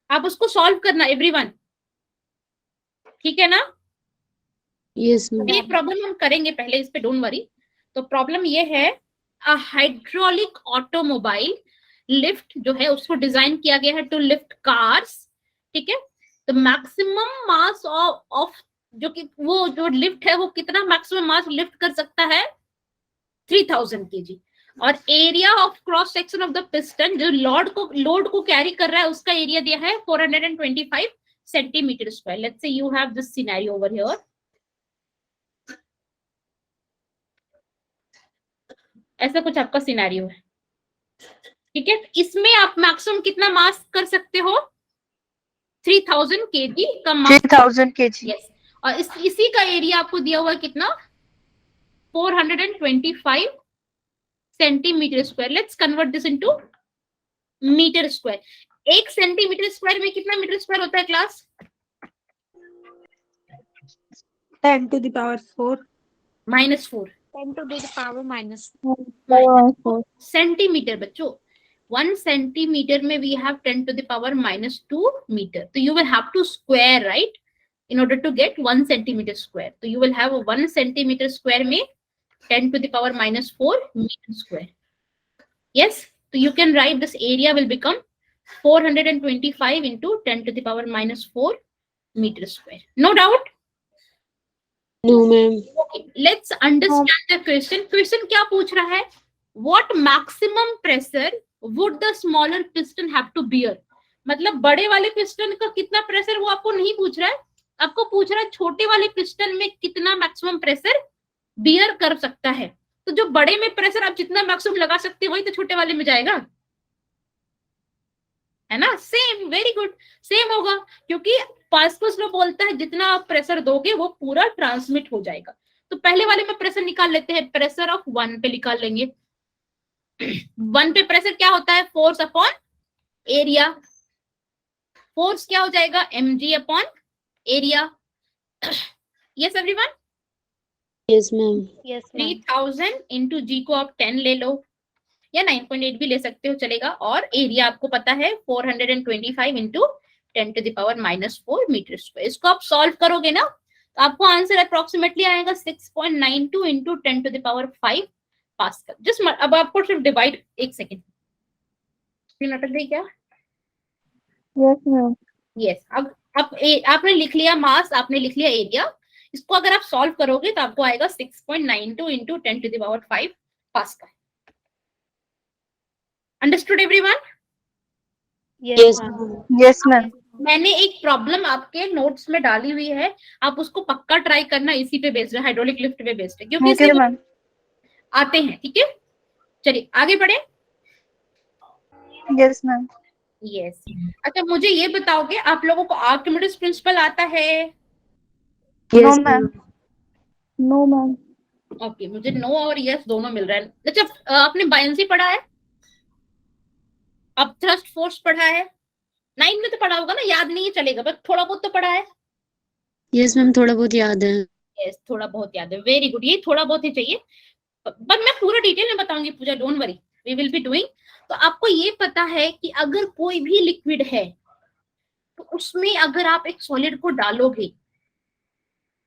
आप उसको सॉल्व करना एवरीवन, ठीक है ना? Yes, ma'am. ये प्रॉब्लम हम करेंगे पहले, इस पे डोंट वरी। तो प्रॉब्लम ये है, अ हाइड्रोलिक ऑटोमोबाइल लिफ्ट जो है उसको डिजाइन किया गया है टू लिफ्ट कार्स, ठीक है। तो मैक्सिमम मास ऑफ जो कि वो जो लिफ्ट है वो कितना मैक्सिमम मास लिफ्ट कर सकता है? 3000 kg। और area of cross section of the piston जो लोड को कैरी कर रहा है उसका एरिया दिया है 425 centimetre square. Let's say you have this scenario over here. ऐसा कुछ आपका सिनेरियो है, ठीक है। इसमें आप मैक्सिमम कितना मास कर सकते हो? 3000 kg का मास। 3000 kg. यस, और इसी का एरिया आपको दिया हुआ है कितना? 425 centimetre square. Let's convert this into metre square. 1 centimetre square में कितना मीटर स्क्वायर होता है class? 10 to the power 4. -4 10 to the power minus. Centimetre बच्चों। 1 सेंटीमीटर में we have 10 to the power -2 metre. तो you will have to square, right, in order to get 1 centimeter square. So you will have a 1 centimeter square में 10 to the power -4 meter square. Yes, so you can write this area will become 425 into 10 to the power -4 meter square. No doubt? No, ma'am. Okay, let's understand the question. Question क्या पूछ रहा है? What maximum pressure would the smaller piston have to bear? मतलब बड़े वाले piston का कितना pressure वो आपको नहीं पूछ रहा है, आपको पूछ रहा है छोटे वाले पिस्टन में कितना मैक्सिमम प्रेशर बियर कर सकता है। तो जो बड़े में प्रेशर आप जितना मैक्सिमम लगा सकते हो वही तो छोटे वाले में जाएगा, है ना? सेम, वेरी गुड, सेम होगा, क्योंकि पास्कल्स लॉ बोलता है जितना आप प्रेशर दोगे वो पूरा ट्रांसमिट हो जाएगा। तो पहले वाले में प्रेशर निकाल लेते हैं, प्रेशर ऑफ 1 पे निकाल लेंगे। 1 पे प्रेशर क्या होता है? Force upon area. फोर्स क्या हो जाएगा? mg upon area. Yes everyone? Yes, ma'am. Yes, ma'am. 3000 into g को आप 10 ले लो या 9.8 भी ले सकते हो, चलेगा। और एरिया आपको पता है 425 into 10 to the power -4 metre square. इसको आप सॉल्व करोगे ना तो आपको आंसर अप्रोक्सीमेटली आएगा 6.92 into 10 to the power 5 pascal. Just अब आपको सिर्फ डिवाइड, एक सेकेंड स्क्रीन अटक गई क्या? Yes, ma'am. यस, अब आपने लिख लिया मास, आपने लिख लिया एरिया। इसको अगर आप सॉल्व करोगे तो आपको आएगा 6.92 into 10 to the power 5 pascal. Understood everyone? Yes, Yes, ma'am. ma'am. Yes, ma'am. मैंने एक प्रॉब्लम आपके नोट्स में डाली हुई है, आप उसको पक्का ट्राई करना, इसी पे बेस्ड है, हाइड्रोलिक लिफ्ट पे बेस्ड है, क्योंकि ओके इससे मैम। आते हैं। ठीक है, चलिए आगे बढ़े। Yes ma'am. यस। अच्छा मुझे ये बताओगे, आप लोगों को आर्किमिडीज प्रिंसिपल आता है? No Yes, ma'am. ma'am. No ma'am. Okay, मुझे नो और यस दोनों मिल रहा है। अच्छा आपने बायनेंसी पढ़ा है? अब थ्रस्ट फोर्स पढ़ा है? 9 में तो पढ़ा होगा ना, याद नहीं है चलेगा, बट थोड़ा बहुत तो पढ़ा है। Yes, ma'am. थोड़ा बहुत याद है. यस, थोड़ा बहुत याद है, वेरी गुड, ये थोड़ा बहुत ही चाहिए, बट मैं पूरा डिटेल में बताऊंगी Pooja, don't worry, we will be doing. तो आपको ये पता है कि अगर कोई भी लिक्विड है तो उसमें अगर आप एक सॉलिड को डालोगे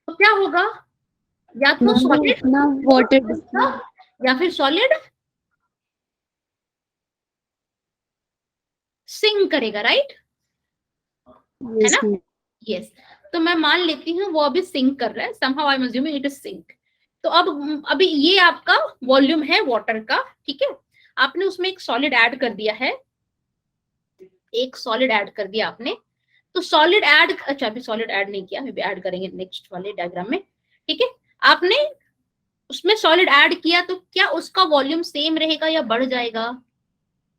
तो क्या होगा, या तो Ma'am, वो सॉलिड इतना water या फिर सॉलिड सिंक करेगा, राइट? है Yes, ना? ma'am. यस। तो मैं मान लेती हूँ वो अभी सिंक कर रहा है, somehow I'm assuming it is sink। तो अब अभी ये आपका वॉल्यूम है वाटर का, ठीक है? आपने उसमें एक सॉलिड ऐड कर दिया है, एक सॉलिड ऐड कर दिया आपने। तो सॉलिड ऐड, अच्छा अभी सॉलिड ऐड नहीं किया, अभी ऐड करेंगे नेक्स्ट वाले डायग्राम में, ठीक है? आपने उसमें सॉलिड ऐड किया तो क्या उसका वॉल्यूम सेम रहेगा या बढ़ जाएगा?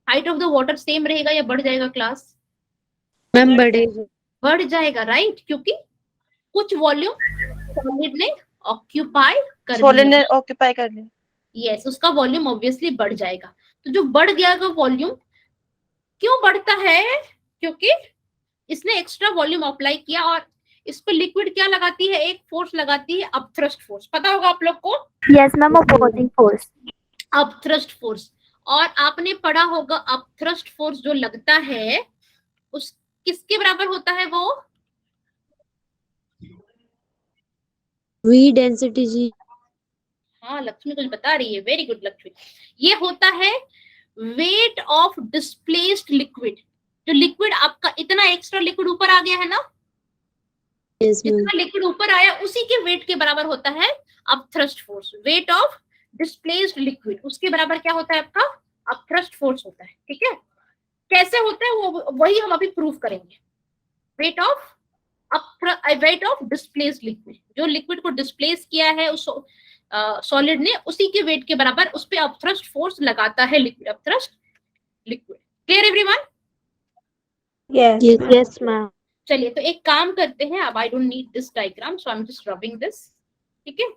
Height of the water same रहेगा या बढ़ जाएगा क्लास? Ma'am, बढ़ेगा. बढ़ जाएगा, राइट? क्योंकि कुछ वॉल्यूम सॉलिड ने ऑक्यूपाई कर सॉलिड लिया। ने ऑक्यूपाई कर लिया। यस, उसका वॉल्यूम ऑब्वियसली बढ़ जाएगा। तो जो बढ़ गया का वॉल्यूम क्यों बढ़ता है? क्योंकि इसने एक्स्ट्रा वॉल्यूम अप्लाई किया और इस पर लिक्विड क्या लगाती है, एक फोर्स लगाती है, अपथ्रस्ट फोर्स, पता होगा आप लोग को? Yes ma'am, opposing force. Upthrust force. और आपने पढ़ा होगा अपथ्रस्ट फोर्स जो लगता है उस किसके बराबर होता है वो? V density जी. हाँ लक्ष्मी कुछ बता रही है, वेरी गुड लक्ष्मी। ये होता है वेट ऑफ डिस्प्लेस्ड लिक्विड। जो लिक्विड आपका इतना एक्स्ट्रा लिक्विड ऊपर आ गया है ना, Yes, ma'am. जितना लिक्विड ऊपर आया उसी के वेट के बराबर होता है upthrust force. Weight of displaced liquid उसके बराबर क्या होता है आपका? अपथ्रस्ट फोर्स होता है, ठीक है? कैसे होता है वो वही हम अभी प्रूव करेंगे। वेट ऑफ डिस्प्लेस्ड लिक्विड, जो लिक्विड को डिस्प्लेस किया है उस सॉलिड ने, उसी के वेट के बराबर उस पे अपथ्रस्ट फोर्स लगाता है liquid, upthrust liquid. Clear everyone? Yes. Yes, yes, ma'am. चलिए तो एक काम करते हैं, अब I don't need this diagram so I am just rubbing this, ठीक है?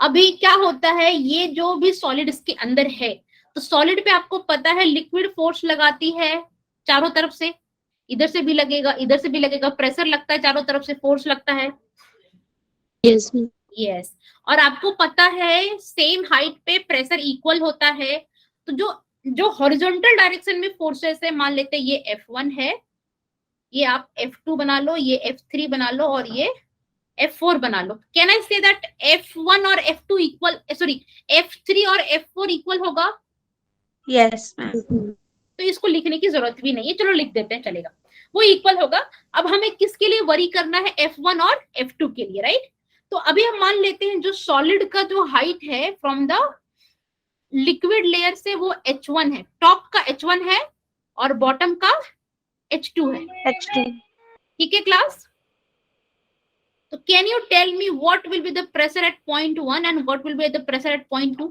अभी क्या होता है, ये जो भी सॉलिड इसके अंदर है, तो सॉलिड पे आपको पता है लिक्विड फोर्स लगाती है चारों तरफ से, इधर से भी लगेगा, इधर से भी लगेगा, प्रेशर लगता है चारों तरफ से, फोर्स लगता है। Yes, ma'am. यस। और आपको पता है सेम हाइट पे प्रेशर इक्वल होता है। तो जो जो हॉरिजॉन्टल डायरेक्शन में फोर्सेस है, मान लेते हैं ये F1 है, ये आप F2 बना लो, ये F3 बना लो और ये F4 बना लो। Can I say that F1 और F2 इक्वल, सॉरी F3 और F4 इक्वल होगा? Yes ma'am. Yes, ma'am. तो इसको लिखने की जरूरत भी नहीं है, चलो लिख देते हैं, चलेगा, वो इक्वल होगा। अब हमें किसके लिए वरी करना है? F1 और F2 के लिए, राइट? तो अभी हम मान लेते हैं जो सॉलिड का जो हाइट है फ्रॉम द लिक्विड लेयर से वो H1 है, टॉप का H1 है और बॉटम का H2 है, H2। ठीक है क्लास? तो can you tell me what will be the pressure at point 1 and what will be the pressure at point 2?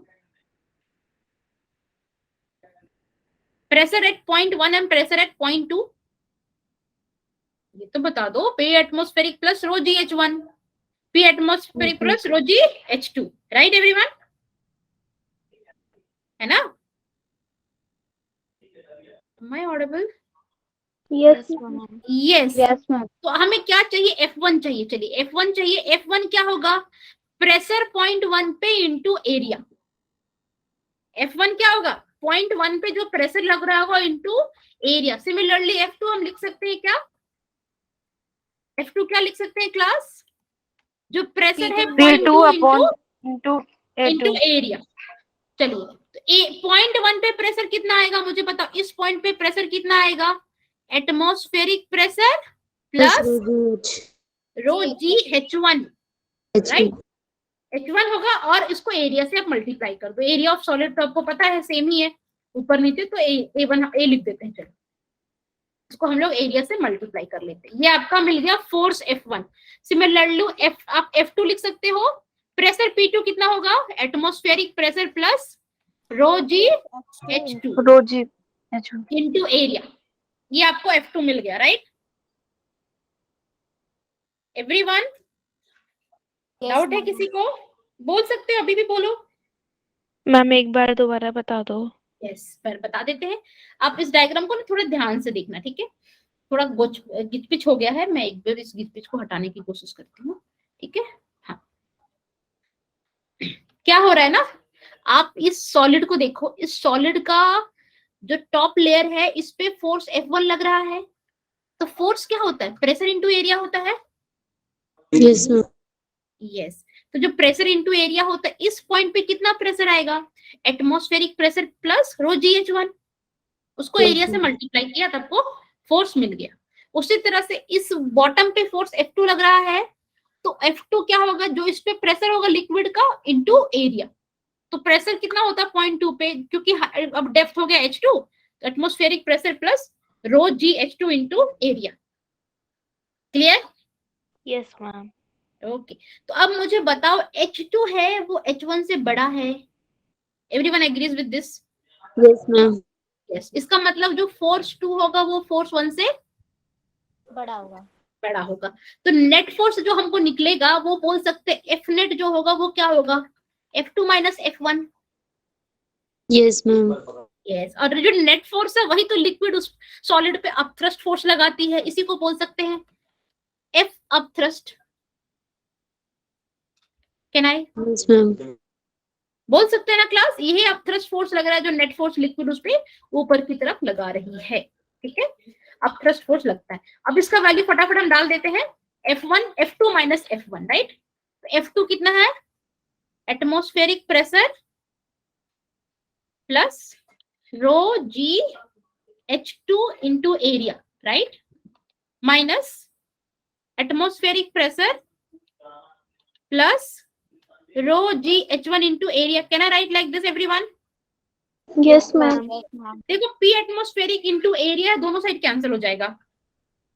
Pressure at point 1 and pressure at point 2, ये तो बता दो। P atmospheric plus rho g H1, P atmospheric plus rho g H2, right everyone? है ना? Am I audible? Yes ma'am. Yes. Yes ma'am. तो हमें क्या चाहिए? F1 चाहिए। चलिए F1 चाहिए, F1 क्या होगा? प्रेशर पॉइंट 1 पे इंटू एरिया। F1 क्या होगा? पॉइंट 1 पे जो प्रेशर लग रहा होगा इंटू एरिया। सिमिलरली F2 हम लिख सकते हैं क्या? F2 क्या लिख सकते हैं क्लास? जो प्रेशर है P2 अपॉन इंटू एरिया। चलिए तो पॉइंट 1 पे प्रेशर कितना आएगा मुझे बताओ? इस पॉइंट पे प्रेशर कितना आएगा? Atmospheric pressure plus rho g H1, right? H1 होगा और इसको एरिया से आप मल्टीप्लाई कर दो। एरिया ऑफ सॉलिड तो आपको पता है सेम ही है ऊपर नीचे, तो A1 A लिख देते हैं। चलो इसको हम लोग एरिया से मल्टीप्लाई कर लेते हैं। ये आपका मिल गया फोर्स F1। सिमिलरली आप F2 लिख सकते हो। प्रेशर P2 कितना होगा? Atmospheric pressure plus rho g H2 रोजी H2 इंटू एरिया। ये आपको F2 मिल गया, राइट? एवरीवन डाउट है किसी को? बोल सकते हो, अभी भी बोलो। मैम एक बार दोबारा बता दो। यस, पर बता देते हैं। आप इस डायग्राम को ना थोड़ा ध्यान से देखना, ठीक है? थोड़ा गिचपिच हो गया है, मैं एक बार इस गिचपिच को हटाने की कोशिश करती हूँ, ठीक है? हाँ, क्या हो रहा है ना, आप इस सॉलिड को देखो। इस सॉलिड का जो टॉप लेयर है, इस पे फोर्स F1 लग रहा है। तो फोर्स क्या होता है? प्रेशर इंटू एरिया होता है। Yes, ma'am. यस, तो जो प्रेशर इंटू एरिया होता है, इस पॉइंट पे कितना प्रेशर आएगा? एटमॉस्फेरिक प्रेशर प्लस रो GH1। उसको Yes, एरिया से ma'am. मल्टीप्लाई किया, तब को फोर्स मिल गया। उसी तरह से इस बॉटम पे फोर्स F2 लग रहा है, तो F2 क्या होगा? जो इस पे प्रेशर होगा लिक्विड का इंटू एरिया। तो प्रेशर कितना होता है 0.2 पे, क्योंकि अब डेप्थ हो गया H2, तो एटमॉस्फेरिक प्रेशर प्लस रो GH2 into area. Clear? Yes ma'am. Okay, तो अब मुझे बताओ, H2 है वो H1 से बड़ा है। Everyone agrees with this? Yes, ma'am. Yes, इसका मतलब जो फोर्स 2 होगा वो फोर्स 1 से बड़ा होगा। बड़ा होगा। तो नेट फोर्स जो हमको निकलेगा वो बोल सकते हैं F नेट जो होगा वो क्या होगा? F2 minus F1। Yes, ma'am. Yes, और जो नेट फोर्स है वही तो लिक्विड उस सॉलिड पे अपथ्रस्ट फोर्स लगाती है, इसी को बोल सकते हैं F upthrust. Can I Yes, ma'am. बोल सकते हैं ना क्लास? यही अपथ्रस्ट फोर्स लग रहा है जो नेट फोर्स लिक्विड उस पे ऊपर की तरफ लगा रही है, ठीक है? अपथ्रस्ट फोर्स लगता है। अब इसका वैल्यू फटाफट हम डाल देते हैं। F1 F2 minus F1, right? तो F2 कितना है? Atmospheric pressure plus row GH2 into area, right? Minus atmospheric pressure plus row GH1 into area. Can I right like this everyone? Yes ma'am. देखो, P atmospheric into area, दोनों side cancel हो जाएगा,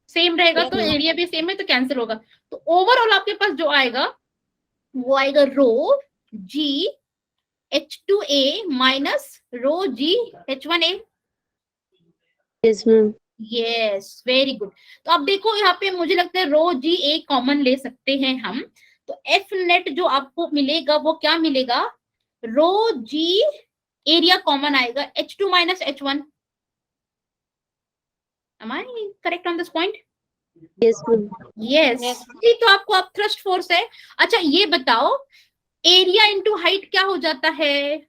same रहेगा, तो area भी same है तो cancel होगा। तो ओवरऑल आपके पास जो आएगा वो आएगा रो GH2A minus rho GH1A। Yes, ma'am. Yes, very good. तो अब देखो यहाँ पे मुझे लगता है रो GA कॉमन ले सकते हैं हम, तो F नेट जो आपको मिलेगा वो क्या मिलेगा? रो G एरिया कॉमन आएगा, H2 minus H1। Am I correct on this point? Yes, ma'am. Yes, ये तो आपको अब थ्रस्ट फोर्स है। अच्छा ये बताओ, एरिया इंटू हाइट क्या हो जाता है?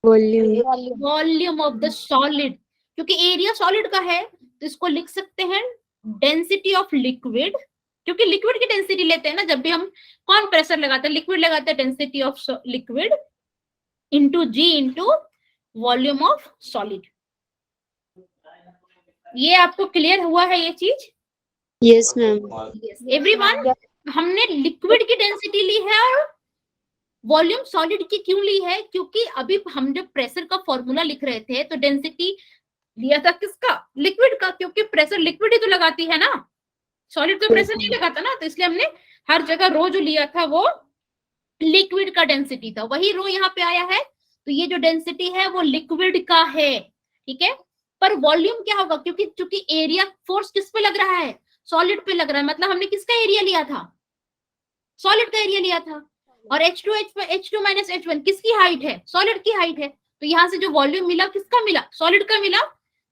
Volume. Volume of the solid. क्योंकि एरिया सॉलिड का है तो इसको लिख सकते हैं डेंसिटी ऑफ लिक्विड, क्योंकि लिक्विड की डेंसिटी लेते हैं ना जब भी हम कौन प्रेशर लगाते हैं, लिक्विड लगाते हैं, density of liquid into G into volume of solid. ये आपको क्लियर हुआ है ये चीज? Yes, ma'am. एवरीवन, हमने लिक्विड की डेंसिटी ली है और वॉल्यूम सॉलिड की क्यों ली है? क्योंकि अभी हम जब प्रेशर का फॉर्मूला लिख रहे थे तो डेंसिटी लिया था किसका? लिक्विड का, क्योंकि प्रेशर लिक्विड ही तो लगाती है ना, सॉलिड तो प्रेशर नहीं लगाता ना, तो इसलिए हमने हर जगह रो जो लिया था वो लिक्विड का डेंसिटी था, वही रो यहाँ पे आया है। तो ये जो डेंसिटी है वो लिक्विड का है, ठीक है? पर वॉल्यूम क्या होगा? क्योंकि चूंकि एरिया फोर्स किस पे लग रहा है? सॉलिड पे लग रहा है, मतलब हमने किसका एरिया लिया था? सॉलिड का एरिया लिया था। और H2 माइनस H1 किसकी हाइट है? सॉलिड की हाइट है। तो यहाँ से जो वॉल्यूम मिला किसका मिला? सॉलिड का मिला।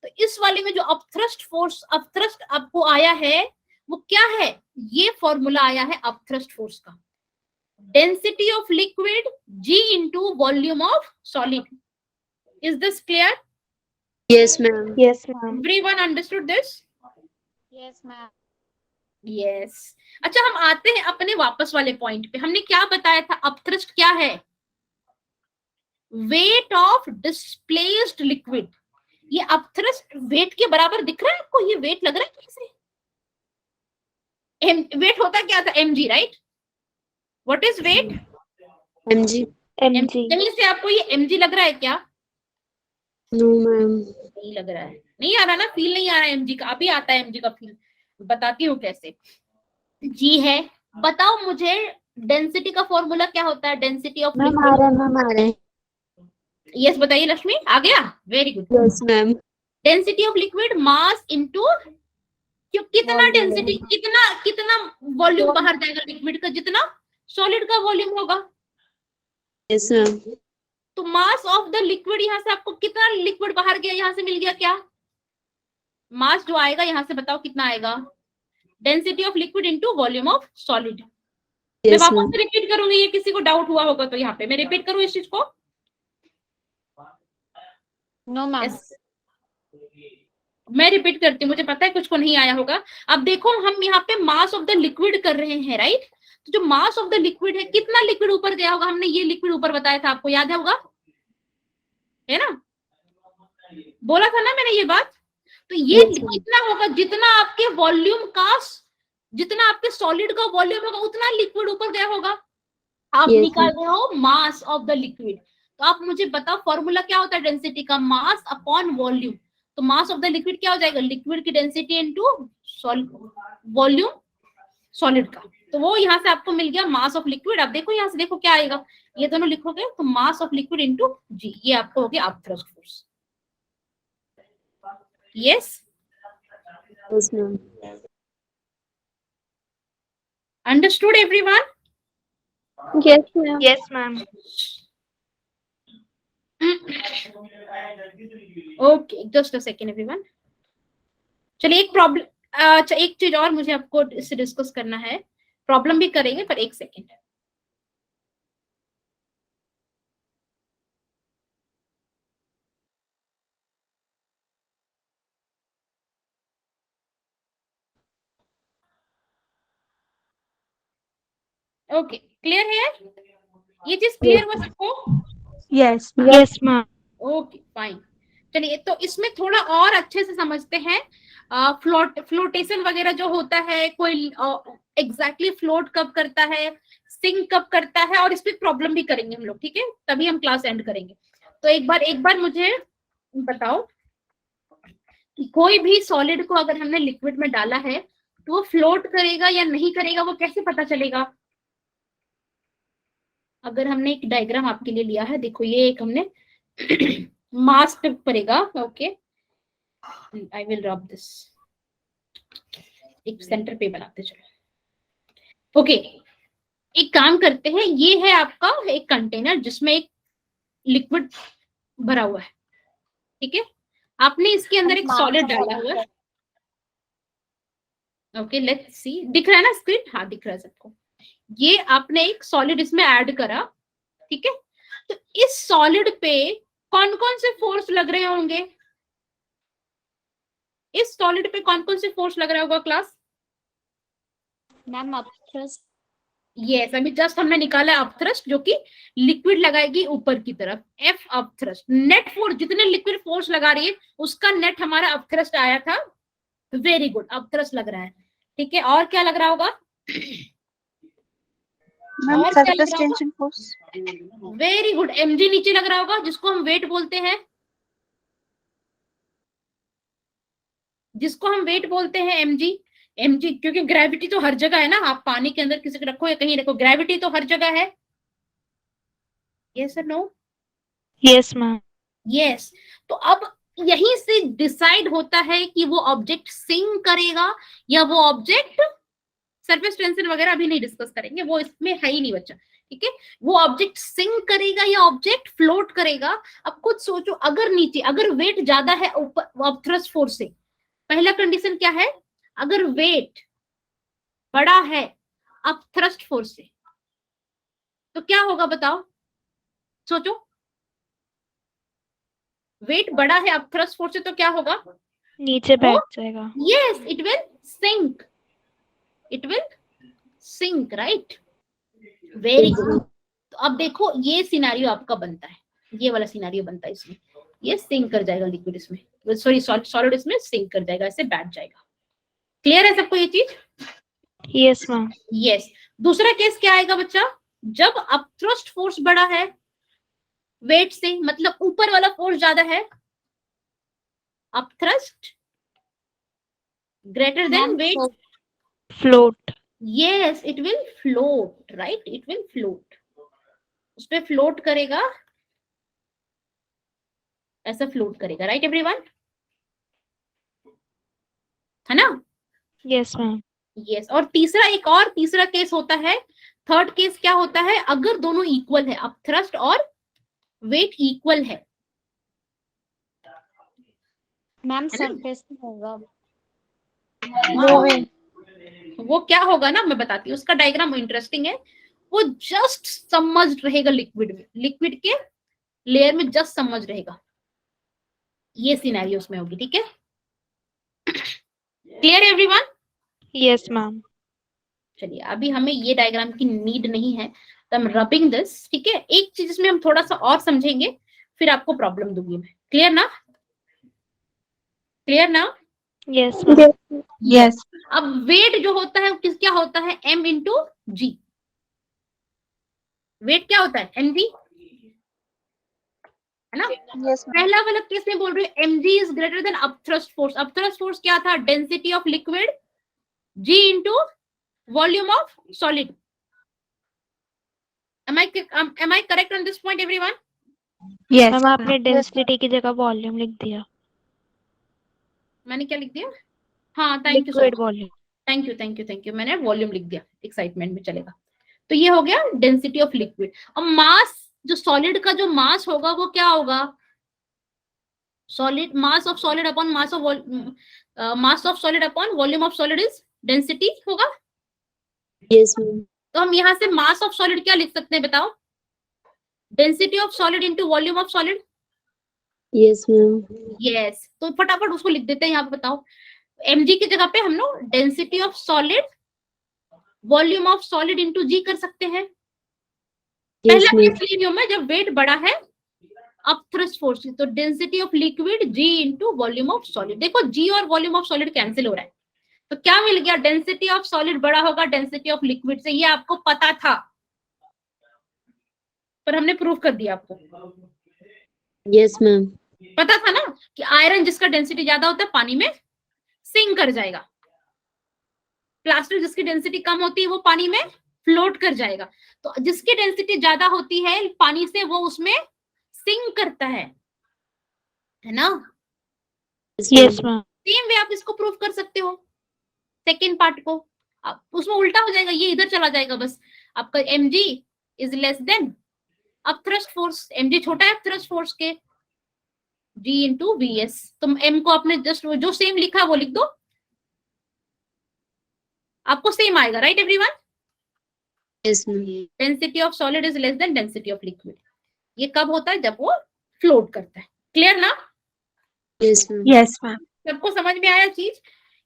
तो इस वाले में जो अपथ्रस्ट फोर्स, अपथ्रस्ट आपको आया है वो क्या है? ये फॉर्मूला आया है अपथ्रस्ट फोर्स का, density of liquid G into volume of solid. Is this clear? Yes, ma'am. Yes ma'am. Everyone understood this? Yes ma'am. Yes. अच्छा, हम आते हैं अपने वापस वाले पॉइंट पे। हमने क्या बताया था? अपथ्रस्ट क्या है? Weight of displaced liquid. ये अपथ्रस्ट वेट के बराबर दिख रहा है आपको? ये वेट लग रहा है कैसे? वेट होता क्या था? mg, right? What is weight? MG. mg। कहीं से आपको ये mg लग रहा है क्या? No, ma'am. नहीं लग रहा है, नहीं आ रहा ना, फील नहीं आ रहा है एमजी का, अभी आता है एमजी का फील, बताती हूँ कैसे। जी है, बताओ मुझे डेंसिटी का फॉर्मूला क्या होता है, डेंसिटी ऑफ मैम आ लिक्विड। रहा है, मैम आ रहा है। यस बताइए लक्ष्मी, आ गया, very good. Yes ma'am. Density of liquid mass into, कितना डेंसिटी, कितना कितना वॉल्यूम बाहर जाएगा लिक्विड का, जितना सॉलिड का वॉल्यूम होगा। Yes ma'am. तो मास ऑफ द लिक्विड, यहाँ से आपको कितना लिक्विड बाहर गया, यहाँ से मिल गया क्या, मास जो आएगा यहाँ से बताओ कितना आएगा, density of liquid into volume of solid. मैं यस वापस मैम। से रिपीट करूंगी, ये किसी को डाउट हुआ होगा तो यहाँ पे मैं रिपीट करूँ इस चीज को। No ma'am. Yes. मैं रिपीट करती हूँ, मुझे पता है कुछ को नहीं आया होगा। अब देखो हम यहाँ पे मास ऑफ द लिक्विड कर रहे हैं, राइट। तो जो मास ऑफ द लिक्विड है, कितना लिक्विड ऊपर गया होगा, हमने ये लिक्विड ऊपर बताया था, आपको याद है होगा, है ना, बोला था ना मैंने ये बात। तो ये Yes, ma'am. कितना होगा, जितना आपके वॉल्यूम का, जितना आपके सॉलिड का वॉल्यूम होगा उतना लिक्विड ऊपर गया होगा। आप Yes, निकाल रहे हो मास ऑफ द लिक्विड, तो आप मुझे बताओ फॉर्मूला क्या होता है डेंसिटी का, मास अपॉन वॉल्यूम। तो मास ऑफ द लिक्विड क्या हो जाएगा, लिक्विड की डेंसिटी इनटू वॉल्यूम सॉलिड का। तो वो यहाँ से आपको मिल गया मास ऑफ लिक्विड। अब देखो यहाँ से, देखो क्या आएगा, ये दोनों लिखोगे तो मास ऑफ लिक्विड इनटू जी, ये आपको हो गया upthrust force. Yes, Yes, ma'am. Understood everyone? Yes, ma'am. Yes, ma'am. Okay, just a second everyone. चलिए एक प्रॉब्लम, अच्छा एक चीज और मुझे आपको इससे डिस्कस करना है, प्रॉब्लम भी करेंगे पर एक सेकेंड। ओके, क्लियर है, ये चीज क्लियर हुआ सबको? Yes, ma'am. Yes, ma'am. Okay fine. चलिए तो इसमें थोड़ा और अच्छे से समझते हैं, फ्लोटेशन वगैरह जो होता है, कोई एग्जैक्टली फ्लोट कब करता है, सिंक कब करता है, और इस पे प्रॉब्लम भी करेंगे हम लोग, ठीक है, तभी हम क्लास एंड करेंगे। तो एक बार मुझे बताओ कि कोई भी सॉलिड को अगर हमने लिक्विड में डाला है तो वो फ्लोट करेगा या नहीं करेगा, वो कैसे पता चलेगा। अगर हमने एक डायग्राम आपके लिए लिया है, देखो ये एक हमने मास पे करेगा, okay, I will rub this, एक सेंटर पे बनाते चलो। ओके, एक काम करते हैं, ये है आपका एक कंटेनर जिसमें एक लिक्विड भरा हुआ है, ठीक है, आपने इसके अंदर एक सॉलिड डाला हुआ है। ओके लेट्स सी, दिख रहा है ना स्क्रीन, हाँ दिख रहा है सबको। ये आपने एक सॉलिड इसमें ऐड करा, ठीक है, तो इस सॉलिड पे कौन कौन से फोर्स लग रहे होंगे, इस सॉलिड पे कौन कौन से फोर्स लग रहा होगा क्लास? Ma'am upthrust. यस, अभी जस्ट हमने निकाला अपथ्रस्ट, जो कि लिक्विड लगाएगी ऊपर की तरफ, एफ अपथ्रस्ट, नेट फोर्स जितने लिक्विड फोर्स लगा रही है उसका नेट हमारा अपथ्रस्ट आया था। वेरी गुड, अपथ्रस्ट लग रहा है, ठीक है, और क्या लग रहा होगा? Ma'am, और क्या लग surface रहा होगा? tension force. Very good, mg नीचे लग रहा होगा, जिसको हम वेट बोलते हैं, जिसको हम वेट बोलते हैं mg। mg क्योंकि ग्रेविटी तो हर जगह है ना, आप पानी के अंदर किसी को रखो या कहीं रखो, ग्रेविटी तो हर जगह है। यस और नो? Yes, ma'am. यस। तो अब यहीं से डिसाइड होता है कि वो ऑब्जेक्ट सिंक करेगा या वो ऑब्जेक्ट, सरफेस टेंशन वगैरह अभी नहीं डिस्कस करेंगे, वो इसमें है ही नहीं बच्चा, ठीक है, वो ऑब्जेक्ट सिंक करेगा या ऑब्जेक्ट फ्लोट करेगा। अब खुद सोचो, अगर नीचे, अगर वेट ज्यादा है ऊपर अपथ्रस्ट फोर्स से, पहला कंडीशन क्या है, अगर वेट बड़ा है अपथ्रस्ट फोर्स से तो क्या होगा बताओ, सोचो, वेट बड़ा है अपथ्रस्ट फोर्स से तो क्या होगा, नीचे बैठ जाएगा. Yes it will sink, it will sink, right, very good. तो अब देखो ये सिनेरियो आपका बनता है, ये वाला सिनेरियो बनता है, इसमें ये सिंक कर जाएगा लिक्विड, इसमें सॉरी सॉलिड इसमें सिंक कर जाएगा, ऐसे बैठ जाएगा। क्लियर है सबको ये चीज? Yes, ma'am. यस। दूसरा केस क्या आएगा बच्चा, जब अपथ्रस्ट फोर्स बड़ा है वेट से, मतलब ऊपर वाला फोर्स ज्यादा है, upthrust greater than Ma'am, weight. Float. Yes, it will float, right? It will float. उस पे float करेगा, ऐसा float करेगा, right everyone? है ना? Yes, ma'am. Yes. और तीसरा केस होता है, थर्ड केस क्या होता है, अगर दोनों इक्वल है, अपथ्रस्ट और वेट इक्वल है। मैम सरफेस में होगा। वो क्या होगा ना, मैं बताती हूँ, उसका डायग्राम इंटरेस्टिंग है। वो जस्ट सबमर्ज्ड रहेगा लिक्विड में, लिक्विड के लेयर में जस्ट सबमर्ज्ड रहेगा। ये सिनेरियो उसमें होगी, ठीक है? Clear everyone? Yes, ma'am. चलिए, अभी हमें ये डायग्राम की नीड नहीं है, तो हम रबिंग दिस, ठीक है? एक चीज इसमें हम थोड़ा सा और समझेंगे, फिर आपको प्रॉब्लम दूंगी मैं। क्लियर ना? क्लियर ना? Yes, ma'am. Yes. अब वेट जो होता है किस क्या होता है, m इंटू जी। वेट क्या होता है, mg, है ना? Yes. पहला वाला केस में बोल रही हूँ mg is greater than upthrust force. Upthrust force क्या था, density of liquid g into volume of solid. am I correct on this point everyone? Yes. Ma'am आपने डेंसिटी की जगह वॉल्यूम लिख दिया। मैंने क्या लिख दिया? हाँ, thank you so liquid much, volume. Thank you, मैंने वॉल्यूम लिख दिया, एक्साइटमेंट में चलेगा। तो ये हो गया डेंसिटी ऑफ लिक्विड। और मास, जो सॉलिड का जो मास होगा वो क्या होगा, solid mass of solid upon mass of solid upon volume of solid is density होगा। Yes, ma'am. तो हम यहाँ से मास ऑफ सॉलिड क्या लिख सकते हैं बताओ, density of solid into volume of solid. Yes, ma'am. Yes, तो फटाफट उसको लिख देते हैं यहाँ पे। बताओ, mg की जगह पे हम लोग density of solid volume of solid into g कर सकते हैं। Yes, पहला ma'am. केस लिनियो में जब वेट बड़ा है अपथ्रस्ट फोर्स, तो density of liquid G into volume of solid. देखो जी और वॉल्यूम ऑफ सॉलिड कैंसिल हो रहा है, तो क्या मिल गया, डेंसिटी ऑफ सॉलिड बड़ा होगा डेंसिटी ऑफ लिक्विड से। ये आपको पता था, पर हमने प्रूव कर दिया आपको। Yes, ma'am. पता था ना कि आयरन जिसका डेंसिटी ज्यादा होता है पानी में सिंक कर जाएगा, प्लास्टिक जिसकी डेंसिटी कम होती है वो पानी में फ्लोट कर जाएगा। तो जिसकी डेंसिटी ज्यादा होती है पानी से, वो उसमें सिंक करता है ना? Yes, ma'am. सेम वे आप इसको प्रूव कर सकते हो, सेकेंड पार्ट को। उसमें उल्टा हो जाएगा, ये इधर चला जाएगा बस। आपका mg is less than upthrust force, mg छोटा है अपथ्रस्ट फोर्स के, g इंटू vs। तुम m को आपने जस्ट जो सेम लिखा है वो लिख दो, आपको सेम आएगा, right everyone? Yes, ma'am. Density of solid is less than density of liquid. ये कब होता है, जब वो फ्लोट करता है। क्लियर ना? Yes, ma'am. Yes, ma'am. सबको समझ में आया चीज?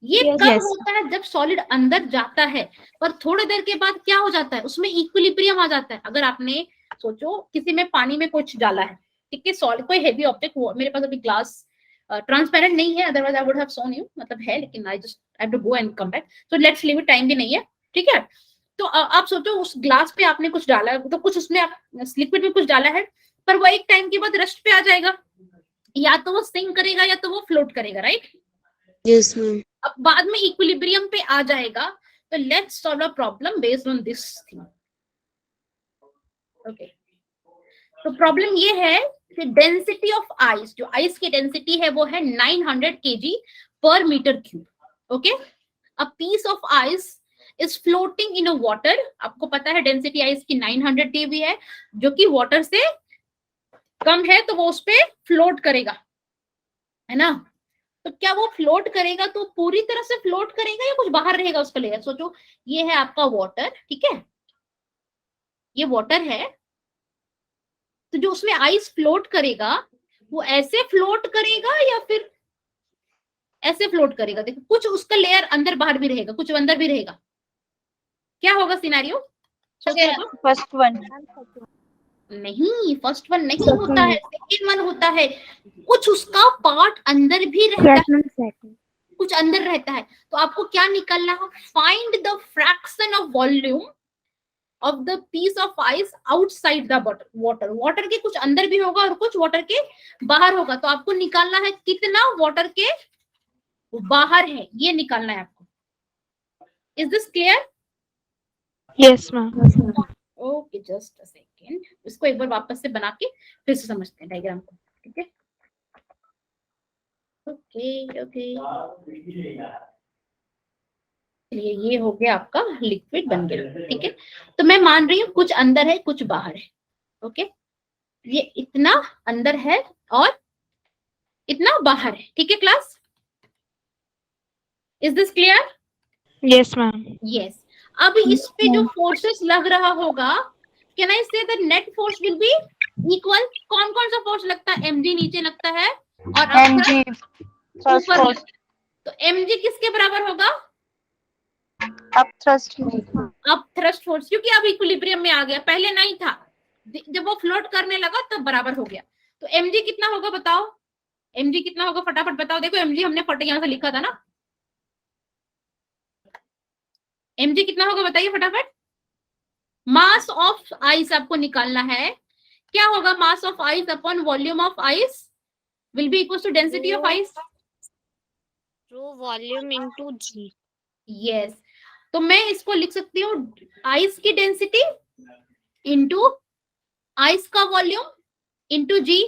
ये Yes, कब yes. होता है, जब सॉलिड अंदर जाता है, पर थोड़ी देर के बाद क्या हो जाता है, उसमें इक्विलिब्रियम आ जाता है। अगर आपने सोचो किसी में पानी में कुछ डाला है, ठीक है, सॉलिड कोई हेवी ऑब्जेक्ट, मेरे पास अभी ग्लास ट्रांसपेरेंट नहीं है, otherwise I would have shown you, मतलब है लेकिन I just have to go and come back, so let's leave it, time भी नहीं है, ठीक है? तो आप सोचो उस ग्लास पे आपने कुछ डाला है, तो कुछ उसमें आप लिक्विड में कुछ डाला है, पर वो एक टाइम के बाद रेस्ट पे आ जाएगा, या तो वो सिंक करेगा या तो वो फ्लोट करेगा, राइट? Yes, ma'am. अब बाद में इक्विलिब्रियम पे आ जाएगा। तो let's solve a problem based on this thing. Okay, तो प्रॉब्लम ये है कि डेंसिटी ऑफ आइस, जो आइस की डेंसिटी है वो है 900 kg पर metre cube. Okay, a piece of ice is floating in a water. आपको पता है डेंसिटी आइस की 900 kg है, जो कि वाटर से कम है, तो वो उस पे फ्लोट करेगा, है ना? तो क्या वो फ्लोट करेगा, तो पूरी तरह से फ्लोट करेगा या कुछ बाहर रहेगा उसका लेयर? सोचो, ये है आपका वाटर, ठीक है, ये वाटर है, तो जो उसमें आइस फ्लोट करेगा वो ऐसे फ्लोट करेगा या फिर ऐसे फ्लोट करेगा? देखो, कुछ उसका लेयर अंदर बाहर भी रहेगा, कुछ अंदर भी रहेगा। क्या होगा सिनेरियो? First one. नहीं, फर्स्ट वन नहीं होता है, सेकेंड वन होता है। कुछ उसका पार्ट अंदर भी रहता है, कुछ अंदर रहता है। तो आपको क्या निकालना है, find the fraction of volume of the piece of ice outside the water. Water के कुछ अंदर भी होगा और कुछ वाटर के बाहर होगा, तो आपको निकालना है कितना वाटर के बाहर है, ये निकालना है आपको. Is this clear? Yes, ma'am. Okay, just a second. इसको एक बार वापस से बना के फिर से समझते हैं डायग्राम को. ठीक है, ओके ओके. चलिए, ये हो गया आपका लिक्विड बन गया. ठीक है, तो मैं मान रही हूँ कुछ अंदर है कुछ बाहर है. ओके, ये इतना अंदर है और इतना बाहर है. ठीक है class, is this clear? Yes, ma'am. Yes. अब इस पे जो फोर्सेस लग रहा होगा, कैन आई से the net force will be equal. कौन कौन सा फोर्स लगता है? mg नीचे लगता है और MG first ऊपर. force, तो mg किसके बराबर होगा? up thrust, अब थ्रस्ट फोर्स, क्योंकि अब इक्विलिब्रियम में आ गया, पहले नहीं था. जब वो फ्लोट करने लगा तब बराबर हो गया. तो mg कितना होगा बताओ? mg कितना होगा फटाफट बताओ. देखो mg हमने फट यहां से लिखा था ना. mg कितना होगा बताइए फटाफट. मास ऑफ आइस आपको निकालना है. क्या होगा? Mass of ice upon volume of ice will be equal to density of ice. Rho volume into G. Yes, तो मैं इसको लिख सकती हूँ आइस की डेंसिटी इंटू आइस का volume into G.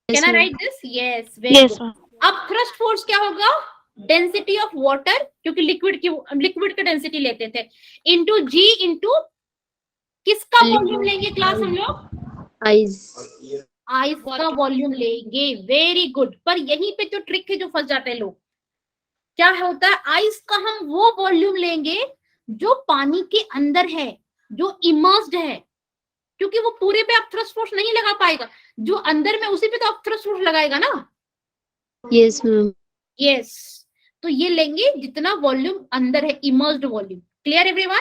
Can I write this? Yes, very Yes, good. ma'am. अब thrust force क्या होगा? डेंसिटी ऑफ वाटर, क्योंकि लिक्विड का डेंसिटी लेते थे, इंटू जी इंटू किसका वॉल्यूम लेंगे क्लास हम लोग? आइस. आइस का वॉल्यूम लेंगे. Very good. पर यहीं पे जो ट्रिक है जो फंस जाते हैं लोग, क्या होता है? आइस का हम वो वॉल्यूम लेंगे जो पानी के अंदर है, जो इमर्स्ड है, क्योंकि वो पूरे पे आप थ्रस्ट फोर्स नहीं लगा पाएगा. जो अंदर में उसी पे तो आप थ्रस्ट फोर्स लगाएगा ना. Yes ma'am. यस, तो ये लेंगे जितना वॉल्यूम अंदर है, immersed volume. Clear everyone?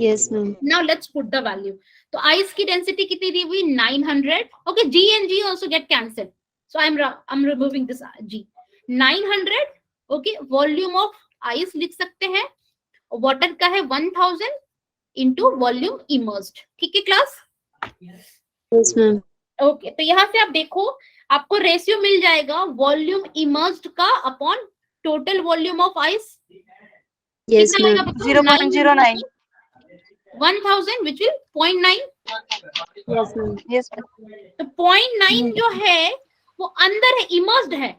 Yes ma'am. Now let's put the value. तो आइस की डेंसिटी कितनी दी हुई? 900. Okay, g and g also get cancelled, so I'm removing this g. 900. Okay, volume of ice लिख सकते हैं, वाटर का है 1000 इंटू वॉल्यूम इमर्स्ड. ठीक है क्लास? Yes ma'am. ओके, तो यहां से आप देखो, आपको रेशियो मिल जाएगा वॉल्यूम इमर्स्ड का upon total volume of ice. Yes ma'am. 0.09. 1000 which will 0.9. Yes ma'am. Yes, तो 0.9 जो है वो अंदर है, इमर्स्ड है.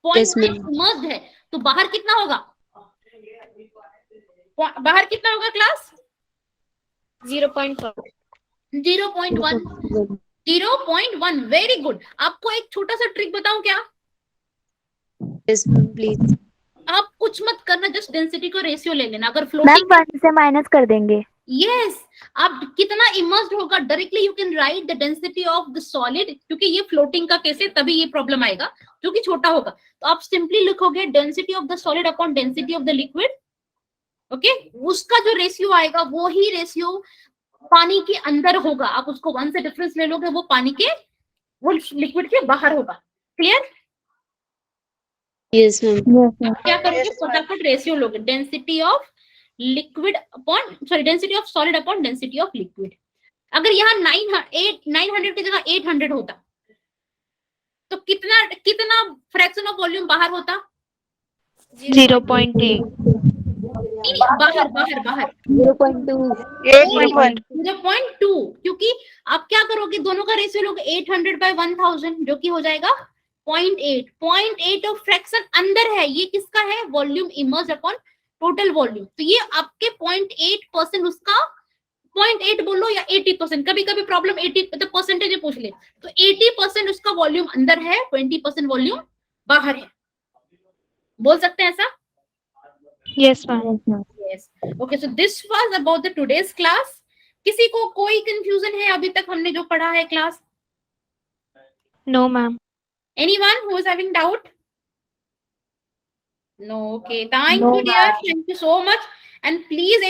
0.9 इमर्स्ड है, तो बाहर कितना होगा? बाहर कितना होगा क्लास? 0.1. 0.1. 0.1. Very good. आपको एक छोटा सा ट्रिक बताऊं क्या? Yes ma'am please. आप कुछ मत करना, जस्ट डेंसिटी को रेशियो ले लेना. अगर मैम फ्लोटिंग, 1 से माइनस कर देंगे. यस, आप कितना इमर्स्ड होगा directly you can write the density of the solid, क्योंकि ये फ्लोटिंग का केस है तभी ये प्रॉब्लम आएगा, जो कि छोटा होगा. तो आप सिंपली लिखोगे density of the solid upon density of the liquid. Okay, उसका जो रेशियो आएगा वो ही रेशियो पानी के अंदर होगा. आप उसको 1 से डिफरेंस ले लोगे, वो पानी के, वो लिक्विड के बाहर होगा. क्लियर? Yes ma'am. क्या करोगे? फटाफट रेशियो लोगे, density of liquid upon, sorry, density of solid upon density of liquid. अगर यहाँ 900 की जगह 800 होता तो कितना कितना फ्रैक्शन ऑफ वॉल्यूम बाहर होता? 0.8. बाहर बाहर बाहर 0.2. 8.1. 0.2. क्योंकि आप क्या करोगे? दोनों का रेशियो लोगे 800 by 1000, जो कि हो जाएगा 0.8. 0.8 ऑफ फ्रैक्शन अंदर है. ये किसका है? Volume immersed upon total volume. तो ये आपके 0.8% उसका, 0.8 बोलो या 80%, कभी कभी प्रॉब्लम 80 मतलब परसेंटेज पूछ ले, तो 80% उसका वॉल्यूम अंदर है, 20% वॉल्यूम बाहर है. बोल सकते हैं ऐसा? Yes, ma'am. Yes. Okay, so this was about the today's class. किसी को कोई कंफ्यूजन है अभी तक हमने जो पढ़ा है class? No, ma'am. Anyone who is having doubt? No. Okay. Thank you, dear. Thank you so much. And please,